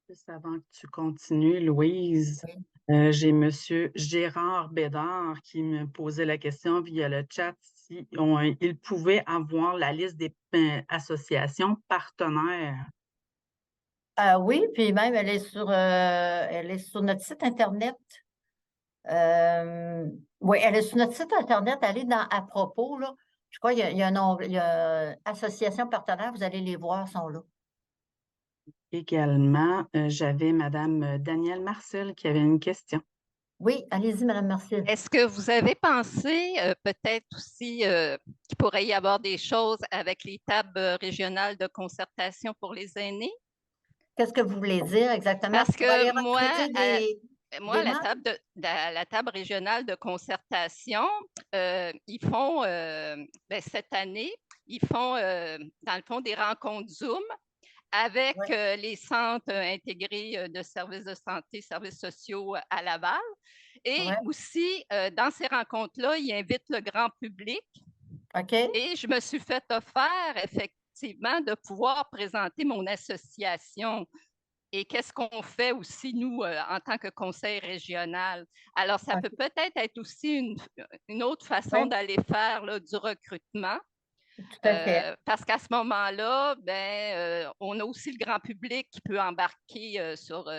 Juste avant que tu continues, Louise, j'ai Monsieur Gérard Bédard qui me posait la question via le chat si il pouvait avoir la liste des associations partenaires. Oui, puis même elle est sur notre site Internet. Oui, elle est sur notre site Internet. Allez dans À propos, là. Je crois qu'il y a un onglet, il y a Association partenaire, vous allez les voir, sont là. Également, j'avais Madame Danielle Marcel qui avait une question. Oui, allez-y, Madame Marcel. Est-ce que vous avez pensé peut-être aussi qu'il pourrait y avoir des choses avec les tables régionales de concertation pour les aînés? Qu'est-ce que vous voulez dire exactement? Parce Pour aller que moi, recruter moi, des membres? la table régionale de concertation, ils font, cette année, ils font, dans le fond, des rencontres Zoom avec les centres intégrés de services de santé, services sociaux à Laval. Et aussi, dans ces rencontres-là, ils invitent le grand public. OK. Et je me suis fait offert, effectivement, de pouvoir présenter mon association. Et qu'est-ce qu'on fait aussi, nous, en tant que conseil régional? Alors, ça peut peut-être être aussi une autre façon d'aller faire là, du recrutement. Tout à fait. Parce qu'à ce moment-là, on a aussi le grand public qui peut embarquer sur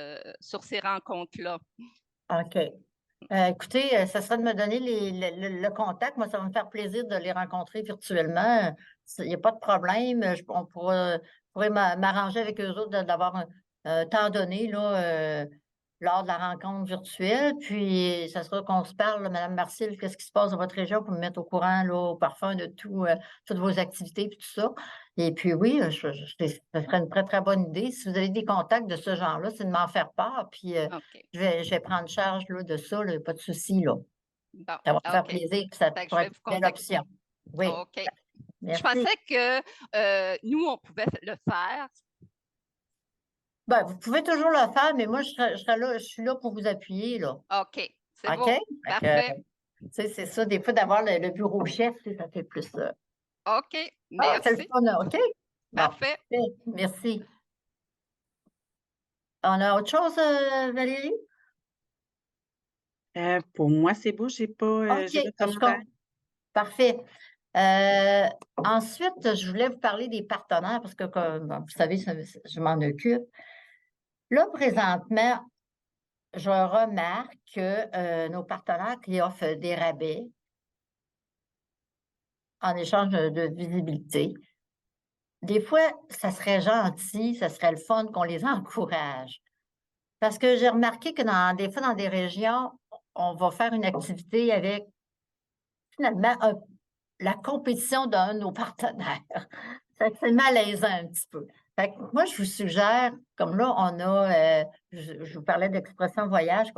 ces rencontres-là. OK. Écoutez, ça serait de me donner le contact. Moi, ça va me faire plaisir de les rencontrer virtuellement. Il n'y a pas de problème. On pourrait m'arranger avec eux autres d'avoir un temps donné là, lors de la rencontre virtuelle. Puis, ça sera qu'on se parle, là, Mme Marcille, qu'est-ce qui se passe dans votre région pour me mettre au courant, là, au parfum de toutes vos activités et tout ça. Et puis, oui, ça serait une très, très bonne idée. Si vous avez des contacts de ce genre-là, c'est de m'en faire part. Puis, je vais prendre charge là, de ça, là, pas de souci. Là. Bon, ça va me faire plaisir. Puis ça pourrait être une belle option. Oui. OK. Merci. Je pensais que nous, on pouvait le faire. Ben, vous pouvez toujours le faire, mais moi, je suis là pour vous appuyer. Là. OK. C'est OK? bon. Parfait. C'est ça, des fois, d'avoir le bureau chef, ça fait plus. OK. Ah, c'est le Merci. fun, OK? Parfait. Bon, merci. On a autre chose, Valérie? Pour moi, c'est beau, j'ai pas OK, de commentaire. Parfait. Ensuite, je voulais vous parler des partenaires parce que, comme vous savez, je m'en occupe. Là, présentement, je remarque que nos partenaires qui offrent des rabais en échange de visibilité, des fois, ça serait gentil, ça serait le fun qu'on les encourage. Parce que j'ai remarqué que des fois, dans des régions, on va faire une activité avec, finalement, la compétition d'un de nos partenaires. C'est malaisant un petit peu. Fait que moi, je vous suggère, comme là, on a, je vous parlais d'Expression Voyage,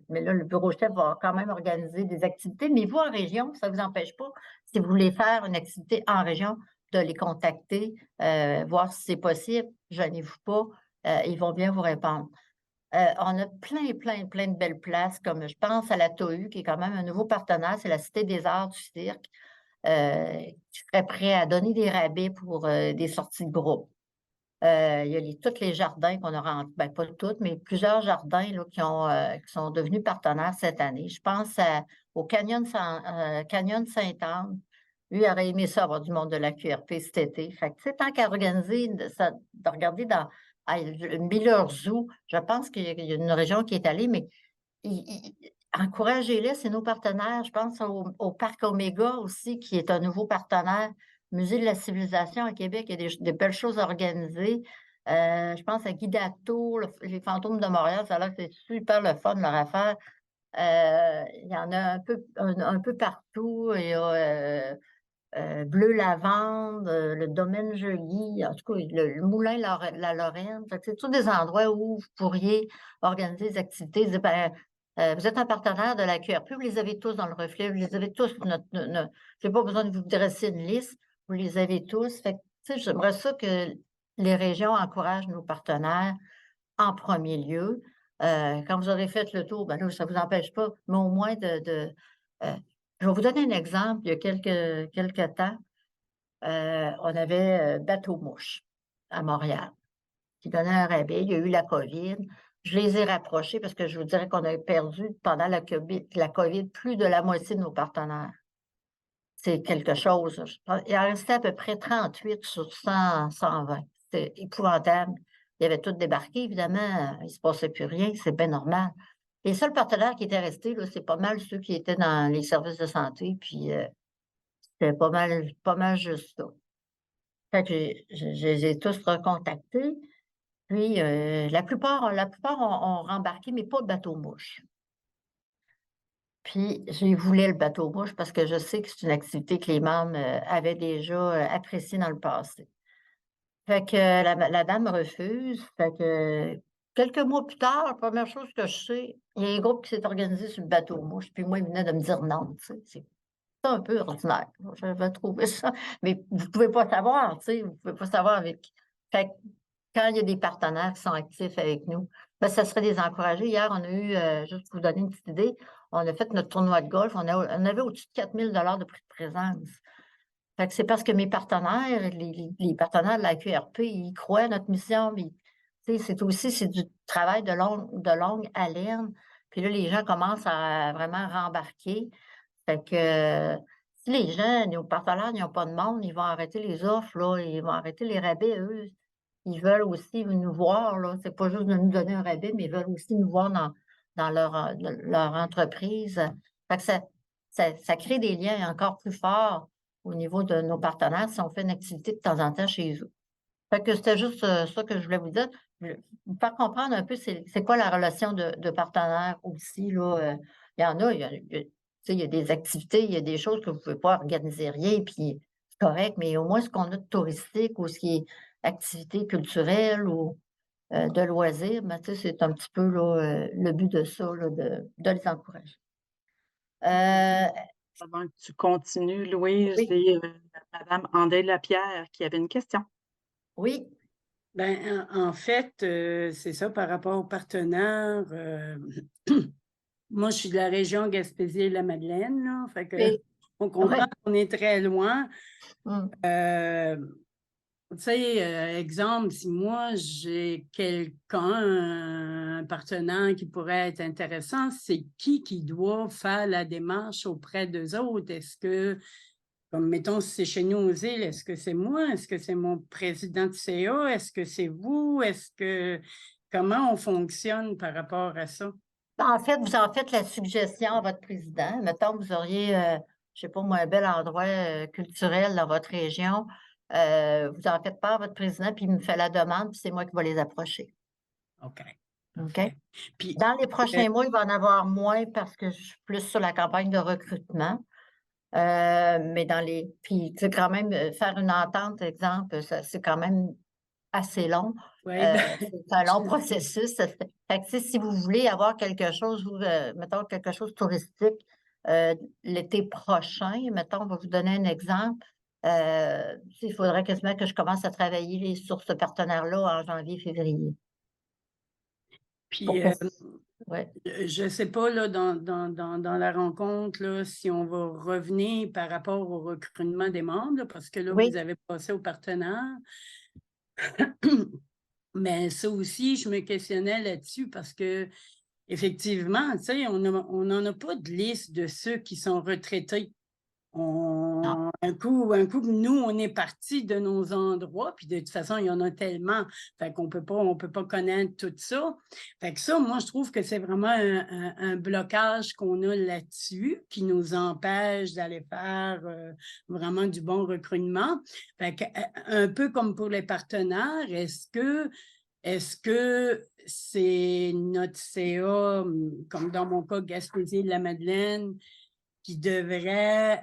mais là, le bureau chef va quand même organiser des activités, mais vous, en région, ça ne vous empêche pas, si vous voulez faire une activité en région, de les contacter, voir si c'est possible, gênez-vous pas, ils vont bien vous répondre. On a plein de belles places, comme je pense à la TOU, qui est quand même un nouveau partenaire, c'est la Cité des Arts du Cirque, qui serait prêt à donner des rabais pour des sorties de groupe. Il y a tous les jardins qu'on aura, pas tous, mais plusieurs jardins là, qui sont devenus partenaires cette année. Je pense au Canyon Sainte-Anne. Lui, il aurait aimé ça avoir du monde de la QRP cet été. Fait que, tant qu'à organiser, de regarder dans Miller Zoo, je pense qu'il y a une région qui est allée, mais encouragez-les, c'est nos partenaires. Je pense au Parc Oméga aussi, qui est un nouveau partenaire. Musée de la civilisation à Québec, il y a des belles choses organisées. Je pense à Guy Dato, les fantômes de Montréal, ça a l'air que c'est super le fun, leur affaire. Il y en a un peu partout. Il y a Bleu Lavande, le domaine Joli, en tout cas, le Moulin La Lorraine. Fait que c'est tous des endroits où vous pourriez organiser des activités. Dire, ben, vous êtes un partenaire de la QRP, vous les avez tous dans le reflet, vous les avez tous. Je n'ai pas besoin de vous dresser une liste, vous les avez tous. Fait que, tu sais, j'aimerais ça que les régions encouragent nos partenaires en premier lieu. Quand vous aurez fait le tour, ben là, ça ne vous empêche pas, mais au moins je vais vous donner un exemple. Il y a quelques temps, on avait Bateau Mouche à Montréal qui donnait un rabais. Il y a eu la COVID. Je les ai rapprochés parce que je vous dirais qu'on a perdu pendant la COVID plus de la moitié de nos partenaires. C'est quelque chose. Il en restait à peu près 38 sur 120. C'est épouvantable. Ils avaient tous débarqué, évidemment. Il ne se passait plus rien. C'est bien normal. Les seuls partenaires qui étaient restés, c'est pas mal ceux qui étaient dans les services de santé. Puis, c'était pas mal juste ça. Fait que je les ai tous recontactés. Puis, la plupart ont rembarqué, mais pas de bateau-mouche. Puis, je voulais le bateau-mouche parce que je sais que c'est une activité que les membres avaient déjà appréciée dans le passé. Fait que la dame refuse. Fait que quelques mois plus tard, la première chose que je sais, il y a un groupe qui s'est organisé sur le bateau-mouche. Puis moi, il venait de me dire non. Tu sais, c'est un peu ordinaire. J'avais trouvé ça. Mais vous ne pouvez pas savoir, tu sais, vous ne pouvez pas savoir avec. Fait que quand il y a des partenaires qui sont actifs avec nous, ben, ça serait des encouragés. Hier, on a eu, juste pour vous donner une petite idée, on a fait notre tournoi de golf. On avait au-dessus de 4 000 de prix de présence. Fait que c'est parce que mes partenaires, les partenaires de la QRP, ils croient à notre mission. Mais, tu sais, c'est du travail de longue haleine. Puis là, les gens commencent à vraiment rembarquer. Fait que si les gens, nos partenaires n'ont pas de monde, ils vont arrêter les offres, là, ils vont arrêter les rabais, eux. Ils veulent aussi nous voir, là. C'est pas juste de nous donner un rabais, mais ils veulent aussi nous voir dans leur entreprise. Fait que ça crée des liens encore plus forts au niveau de nos partenaires si on fait une activité de temps en temps chez eux. Fait que c'était juste ça que je voulais vous dire. Vous faire comprendre un peu c'est quoi la relation de partenaire aussi, là. Il y en a, tu sais, il y a des activités, il y a des choses que vous ne pouvez pas organiser rien, puis c'est correct, mais au moins ce qu'on a de touristique ou ce qui est activité culturelle ou de loisirs, ben, tu sais, c'est un petit peu là, le but de ça, là, de les encourager. Avant que tu continues, Louise, Oui. j'ai Mme André Lapierre qui avait une question. Oui. Ben, en fait, c'est ça par rapport aux partenaires. Moi, je suis de la région Gaspésie-La-Madeleine, là. Fait que Oui. on comprend Ouais. qu'on est très loin. Hum. Tu sais, exemple, si moi j'ai quelqu'un, un partenaire qui pourrait être intéressant, c'est qui doit faire la démarche auprès d'eux autres? Est-ce que, comme mettons, si c'est chez nous aux îles, est-ce que c'est moi? Est-ce que c'est mon président de CA? Est-ce que c'est vous? Comment on fonctionne par rapport à ça? En fait, vous en faites la suggestion à votre président. Mettons que vous auriez, je sais pas moi, un bel endroit culturel dans votre région. Vous en faites part à votre président, puis il me fait la demande, puis c'est moi qui vais les approcher. OK. OK? Puis, Dans les prochains mois, il va en avoir moins parce que je suis plus sur la campagne de recrutement. Mais puis, tu sais, quand même, faire une entente, exemple, c'est quand même assez long. ouais, C'est un long processus. Fait que, tu sais, si vous voulez avoir quelque chose, mettons quelque chose de touristique l'été prochain, mettons, on va vous donner un exemple. Il faudrait quasiment que je commence à travailler sur ce partenaire-là en janvier, février. puis Ouais. je ne sais pas, là, dans la rencontre, là, si on va revenir par rapport au recrutement des membres, là, parce que là, Oui. vous avez passé aux partenaires. Mais ça aussi, je me questionnais là-dessus parce que, effectivement, tu sais, on n'en a pas de liste de ceux qui sont retraités. Un coup, nous, on est partis de nos endroits, puis de toute façon, il y en a tellement, fait qu'on on peut pas connaître tout ça. Fait que ça, moi, je trouve que c'est vraiment un blocage qu'on a là-dessus qui nous empêche d'aller faire vraiment du bon recrutement. Fait que, un peu comme pour les partenaires, est-ce que c'est notre CA, comme dans mon cas, Gaspésie de la Madeleine, qui devrait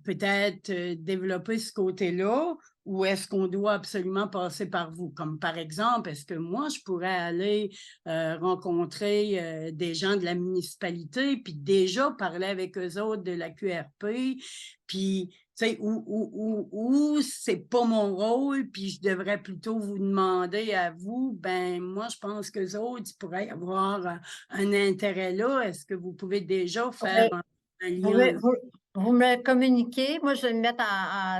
peut-être développer ce côté-là, ou est-ce qu'on doit absolument passer par vous? Comme par exemple, est-ce que moi, je pourrais aller rencontrer des gens de la municipalité, puis déjà parler avec eux autres de la QRP, puis tu sais, ou c'est pas mon rôle, puis je devrais plutôt vous demander à vous, ben moi, je pense qu'eux autres, ils pourraient avoir un intérêt là. Est-ce que vous pouvez déjà faire un lien? Vous me communiquez, moi je vais me mettre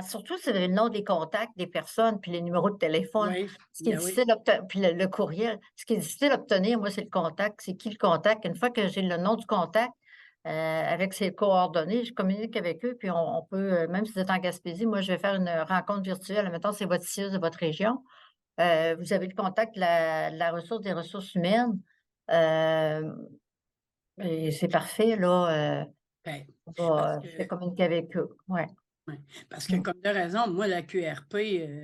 surtout c'est le nom des contacts des personnes, puis les numéros de téléphone. Oui, Ce qui est difficile puis le courriel. Ce qui est difficile à obtenir, moi, c'est le contact. C'est qui le contact? Une fois que j'ai le nom du contact, avec ses coordonnées, je communique avec eux, puis on peut, même si vous êtes en Gaspésie, moi, je vais faire une rencontre virtuelle. Mettons, c'est votre CIUS de votre région. Vous avez le contact de la ressource des ressources humaines. Et c'est parfait, là. Ben, Je vais communiquer avec eux. Ouais. Ouais. Parce que comme de raison, moi, la QRP,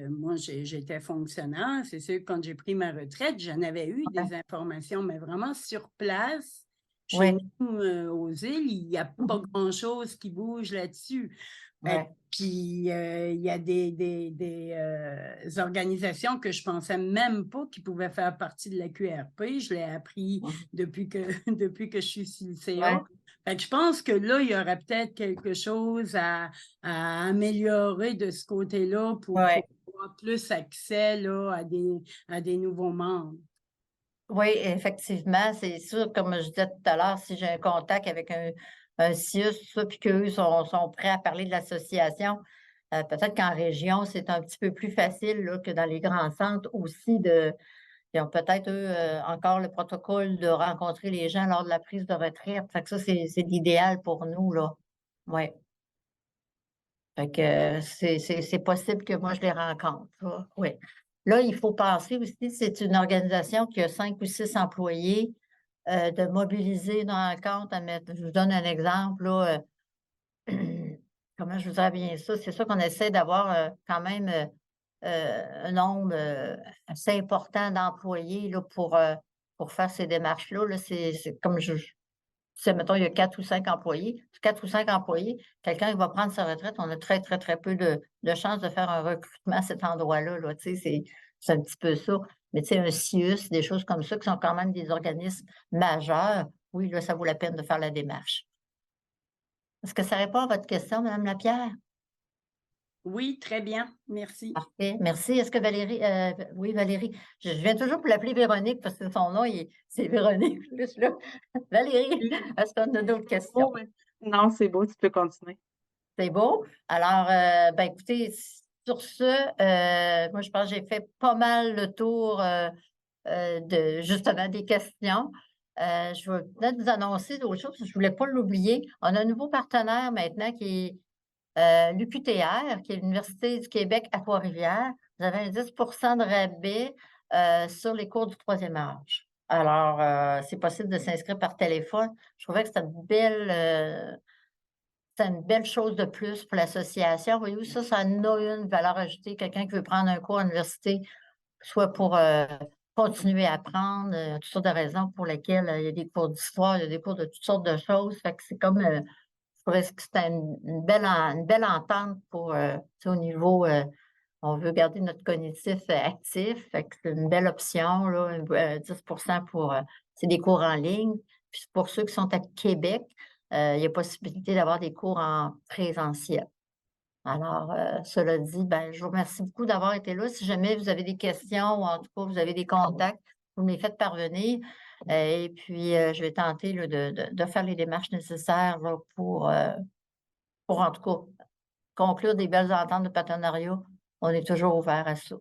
moi, j'étais fonctionnaire. C'est sûr que quand j'ai pris ma retraite, j'en avais eu des informations, mais vraiment sur place, chez nous, aux îles, il n'y a pas grand-chose qui bouge là-dessus. Puis, il y a des organisations que je ne pensais même pas qui pouvaient faire partie de la QRP. Je l'ai appris depuis que je suis sur le CA. Fait que je pense que là, il y aurait peut-être quelque chose à améliorer de ce côté-là pour avoir plus accès là, à des nouveaux membres. Oui, effectivement, c'est sûr, comme je disais tout à l'heure, si j'ai un contact avec un CIUS, puis qu'eux sont prêts à parler de l'association, peut-être qu'en région, c'est un petit peu plus facile là, que dans les grands centres aussi ils ont peut-être, eux, encore le protocole de rencontrer les gens lors de la prise de retraite. Fait que ça, c'est l'idéal pour nous, là. Oui. Fait que c'est possible que moi, je les rencontre, là. Oui. Là, il faut penser aussi, c'est une organisation qui a 5 ou 6 employés, de mobiliser dans le compte. Je vous donne un exemple, là. Comment je voudrais bien ça? C'est sûr qu'on essaie d'avoir quand même un nombre assez important d'employés là, pour faire ces démarches-là. Là, c'est comme mettons, il y a 4 ou 5 employés. 4 ou 5 employés, quelqu'un qui va prendre sa retraite, on a très, très, très peu de chances de faire un recrutement à cet endroit-là. Là, c'est un petit peu ça. Mais un CIUS, des choses comme ça, qui sont quand même des organismes majeurs, oui, là, ça vaut la peine de faire la démarche. Est-ce que ça répond à votre question, Mme Lapierre? Oui, très bien. Merci. Parfait. Merci. Est-ce que Valérie, oui, Valérie, je viens toujours pour l'appeler Véronique parce que son nom, c'est Véronique. Plus là. Valérie, est-ce qu'on a d'autres questions? Non, c'est beau, tu peux continuer. C'est beau. Alors, ben écoutez, sur ce, moi, je pense que j'ai fait pas mal le tour justement des questions. Je vais peut-être vous annoncer d'autres choses, je ne voulais pas l'oublier. On a un nouveau partenaire maintenant qui est l'UQTR, qui est l'Université du Québec à Trois-Rivières. Vous avez un 10 de rabais sur les cours du troisième âge. Alors, c'est possible de s'inscrire par téléphone. Je trouvais que c'était une belle chose de plus pour l'association. Voyez-vous, ça a une valeur ajoutée. Quelqu'un qui veut prendre un cours à l'université, soit pour continuer à apprendre, toutes sortes de raisons pour lesquelles il y a des cours d'histoire, il y a des cours de toutes sortes de choses. Fait que c'est comme, je trouvais que c'était une belle entente pour, au niveau, on veut garder notre cognitif actif. Fait que c'est une belle option, là, 10 pour, c'est des cours en ligne. Puis pour ceux qui sont à Québec, il y a possibilité d'avoir des cours en présentiel. Alors, cela dit, ben, je vous remercie beaucoup d'avoir été là. Si jamais vous avez des questions ou en tout cas vous avez des contacts, vous me les faites parvenir. Et puis, je vais tenter là, de faire les démarches nécessaires là, pour en tout cas conclure des belles ententes de partenariat. On est toujours ouvert à ça.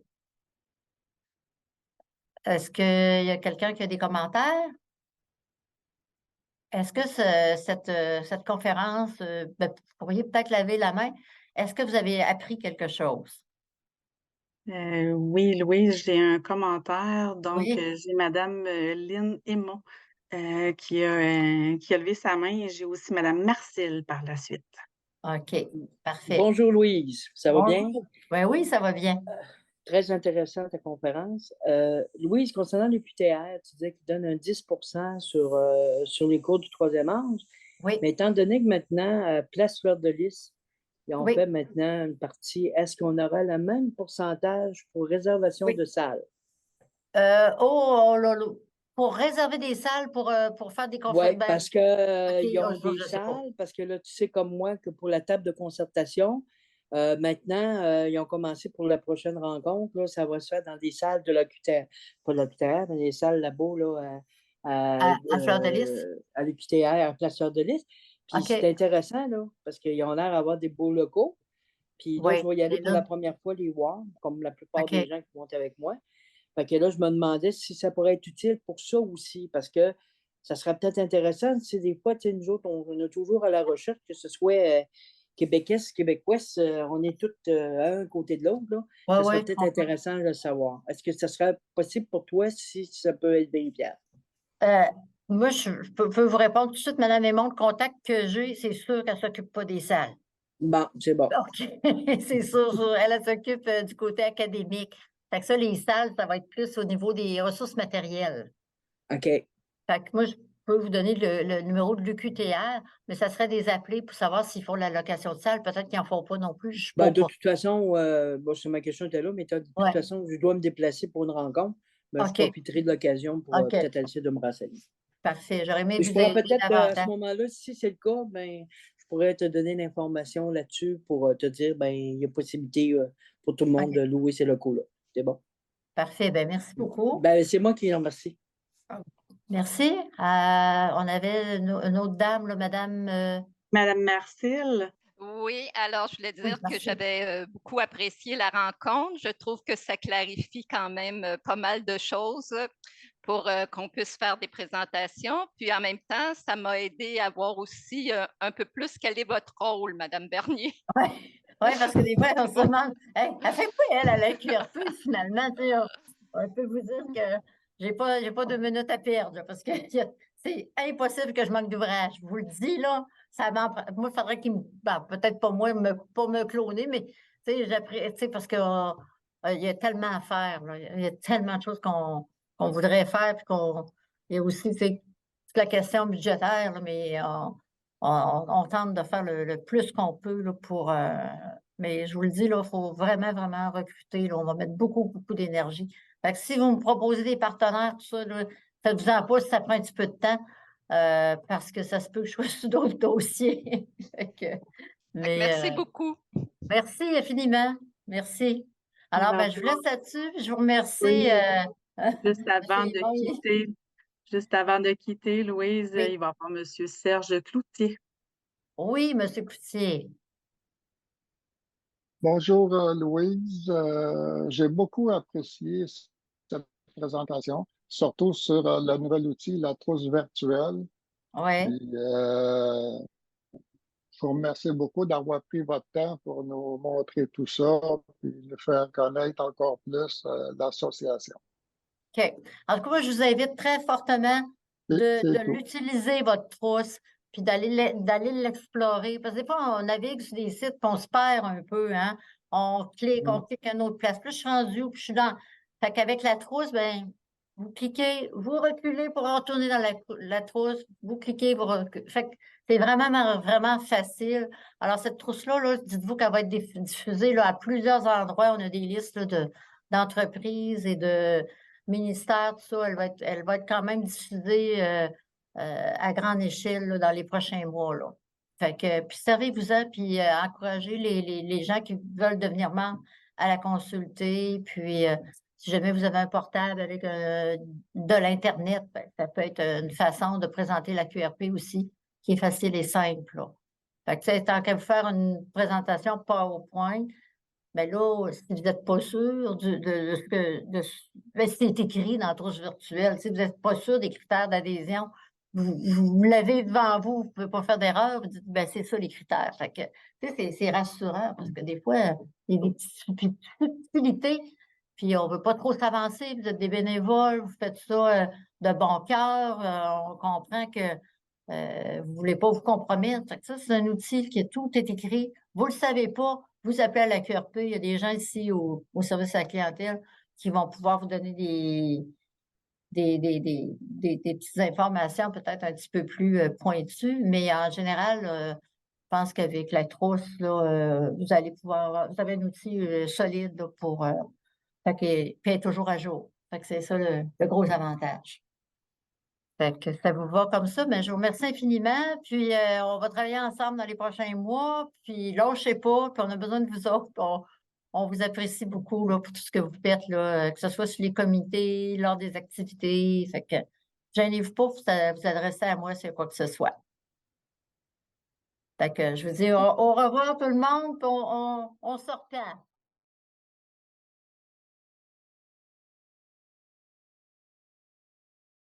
Est-ce qu'il y a quelqu'un qui a des commentaires? Est-ce que cette conférence, ben, vous pourriez peut-être laver la main. Est-ce que vous avez appris quelque chose? Oui, Louise, j'ai un commentaire. Donc, Oui. j'ai Madame Lynn Aymon qui a levé sa main et j'ai aussi Madame Marcille par la suite. OK, parfait. Bonjour Louise, ça va bien? Ben oui, ça va bien. Très intéressante ta conférence. Louise, concernant l'UQTR, tu disais qu'il donne un 10 sur les cours du troisième âge. Oui, Mais étant donné que maintenant, Place Fleur de Lys, ils ont oui, fait maintenant une partie, est-ce qu'on aura le même pourcentage pour réservation oui. de salles? Oh là là. Pour réserver des salles pour faire des Oui, conférences. parce que, OK, ils ont je des ne sais pas. salles, parce que là, tu sais comme moi que pour la table de concertation, maintenant, ils ont commencé pour la prochaine rencontre, là, ça va se faire dans des salles de l'OQTR. Pas de l'OQTR, mais des salles là-bas, là, À Fleur de Lys? à l'UQTR, à Place Fleur de Lys. Puis OK. c'est intéressant, là, parce qu'ils ont l'air d'avoir des beaux locaux. Puis là, Oui, je vais y aller et pour là, la première fois les voir, comme la plupart des OK. gens qui vont avec moi. Fait que là, je me demandais si ça pourrait être utile pour ça aussi, parce que ça serait peut-être intéressant. Si des fois, tu sais, nous autres, on est toujours à la recherche, que ce soit québécois, québécoises, on est tous un côté de l'autre, là. Oui, Ça oui, serait je peut-être comprends. intéressant de le savoir. Est-ce que ça serait possible pour toi si ça peut être bénéfique? Euh, moi, je peux vous répondre tout de suite, Madame Aymon, le contact que j'ai, c'est sûr qu'elle ne s'occupe pas des salles. Bon, c'est bon. OK. C'est sûr, elle s'occupe du côté académique. Fait que ça, les salles, ça va être plus au niveau des ressources matérielles. OK. Fait que moi, je peux vous donner le numéro de l'UQTR, mais ça serait des appeler pour savoir s'ils font la location de salle. Peut-être qu'ils n'en font pas non plus. Je ne suis Ben, pas de au toute façon, bon, ma question était là, mais de toute Ouais. façon, je dois me déplacer pour une rencontre. Ben, je OK. profiterai de l'occasion pour OK. peut-être essayer de me renseigner. Parfait. J'aurais aimé Et je vous pourrais aider peut-être, à ce davantage. moment-là, si c'est le cas, ben, je pourrais te donner l'information là-dessus pour te dire, ben, il y a possibilité pour tout le monde OK. de louer ces locaux-là. C'est bon. Parfait. Ben, merci beaucoup. Ben, c'est moi qui en remercie. Merci. On avait une autre dame, là, Madame. Madame Marcille? Oui, alors je voulais Oui, dire que merci. j'avais beaucoup apprécié la rencontre. Je trouve que ça clarifie quand même pas mal de choses pour qu'on puisse faire des présentations. Puis en même temps, ça m'a aidé à voir aussi un peu plus quel est votre rôle, Madame Bernier. Oui, ouais, parce que des fois, on se demande, hey, elle fait quoi, elle, à la QRP, finalement? Tu sais, on peut vous dire que j'ai pas 2 minutes à perdre, là, parce que c'est impossible que je manque d'ouvrage. Je vous le dis, là, moi, il faudrait qu'il me. Ben, peut-être pas moi, pas me cloner, mais tu sais, parce que il y a tellement à faire, là. Il y a tellement de choses qu'on voudrait faire, puis il y a aussi, tu sais, toute la question budgétaire, là, mais on tente de faire le plus qu'on peut là, mais je vous le dis, là, il faut vraiment, vraiment recruter. Là, on va mettre beaucoup, beaucoup d'énergie. Fait que si vous me proposez des partenaires, tout ça, là, faites-vous-en pas si ça prend un petit peu de temps, parce que ça se peut que je sois sur d'autres dossiers. Fait que Mais merci beaucoup. merci infiniment. Merci. Alors, ben, je vous laisse là-dessus. Je vous remercie. Oui, juste Monsieur avant de Yvon. quitter, juste avant de quitter, Louise, Oui, il va y avoir monsieur Serge Cloutier. oui, Monsieur Coutier. Bonjour Louise. J'ai beaucoup apprécié cette présentation, surtout sur le nouvel outil, la trousse virtuelle. Oui. Puis, je vous remercie beaucoup d'avoir pris votre temps pour nous montrer tout ça, puis nous faire connaître encore plus l'association. OK. En tout cas, moi, je vous invite très fortement C'est de tout. l'utiliser, votre trousse, puis d'aller l'explorer. Parce que des fois, on navigue sur des sites, puis on se perd un peu, hein. On clique à une autre place. Puis là, je suis rendue où, puis je suis dans. Fait qu'avec la trousse, ben, vous cliquez, vous reculez pour retourner dans la trousse, vous cliquez, vous reculez. Fait que c'est vraiment, vraiment facile. Alors, cette trousse-là, là, dites-vous qu'elle va être diffusée là, à plusieurs endroits. On a des listes là, d'entreprises et de ministère, tout ça, elle va être quand même diffusée à grande échelle là, dans les prochains mois. Là. Fait que, puis servez-vous-en, puis encouragez les gens qui veulent devenir membres à la consulter. Puis, si jamais vous avez un portable avec de l'Internet, ben, ça peut être une façon de présenter la QRP aussi, qui est facile et simple. Là. Fait que, tu sais, tant qu'à vous faire une présentation PowerPoint, mais là, si vous n'êtes pas sûr de ce que ben, c'est écrit dans la trousse virtuelle, si vous n'êtes pas sûr des critères d'adhésion, vous l'avez devant vous, vous ne pouvez pas faire d'erreur, vous dites ben, c'est ça les critères. Fait que, tu sais, c'est rassurant parce que des fois, il y a des petites subtilités, puis on ne veut pas trop s'avancer, vous êtes des bénévoles, vous faites ça de bon cœur, on comprend que vous ne voulez pas vous compromettre. Fait que ça, c'est un outil qui tout est écrit. Vous ne le savez pas, vous appelez à la QRP. Il y a des gens ici au service à la clientèle qui vont pouvoir vous donner des petites informations peut-être un petit peu plus pointues, mais en général, je pense qu'avec la trousse, là, vous allez pouvoir, vous avez un outil solide là, pour puis être toujours à jour. Fait que c'est ça le gros avantage. Fait que ça vous va comme ça, mais je vous remercie infiniment. Puis on va travailler ensemble dans les prochains mois. Puis lâchez pas, puis on a besoin de vous autres. On vous apprécie beaucoup là, pour tout ce que vous faites, là, que ce soit sur les comités, lors des activités. Fait que gênez-vous pas pour vous adresser à moi s'il y a quoi que ce soit. Fait que je vous dis au revoir tout le monde, puis on se reprend.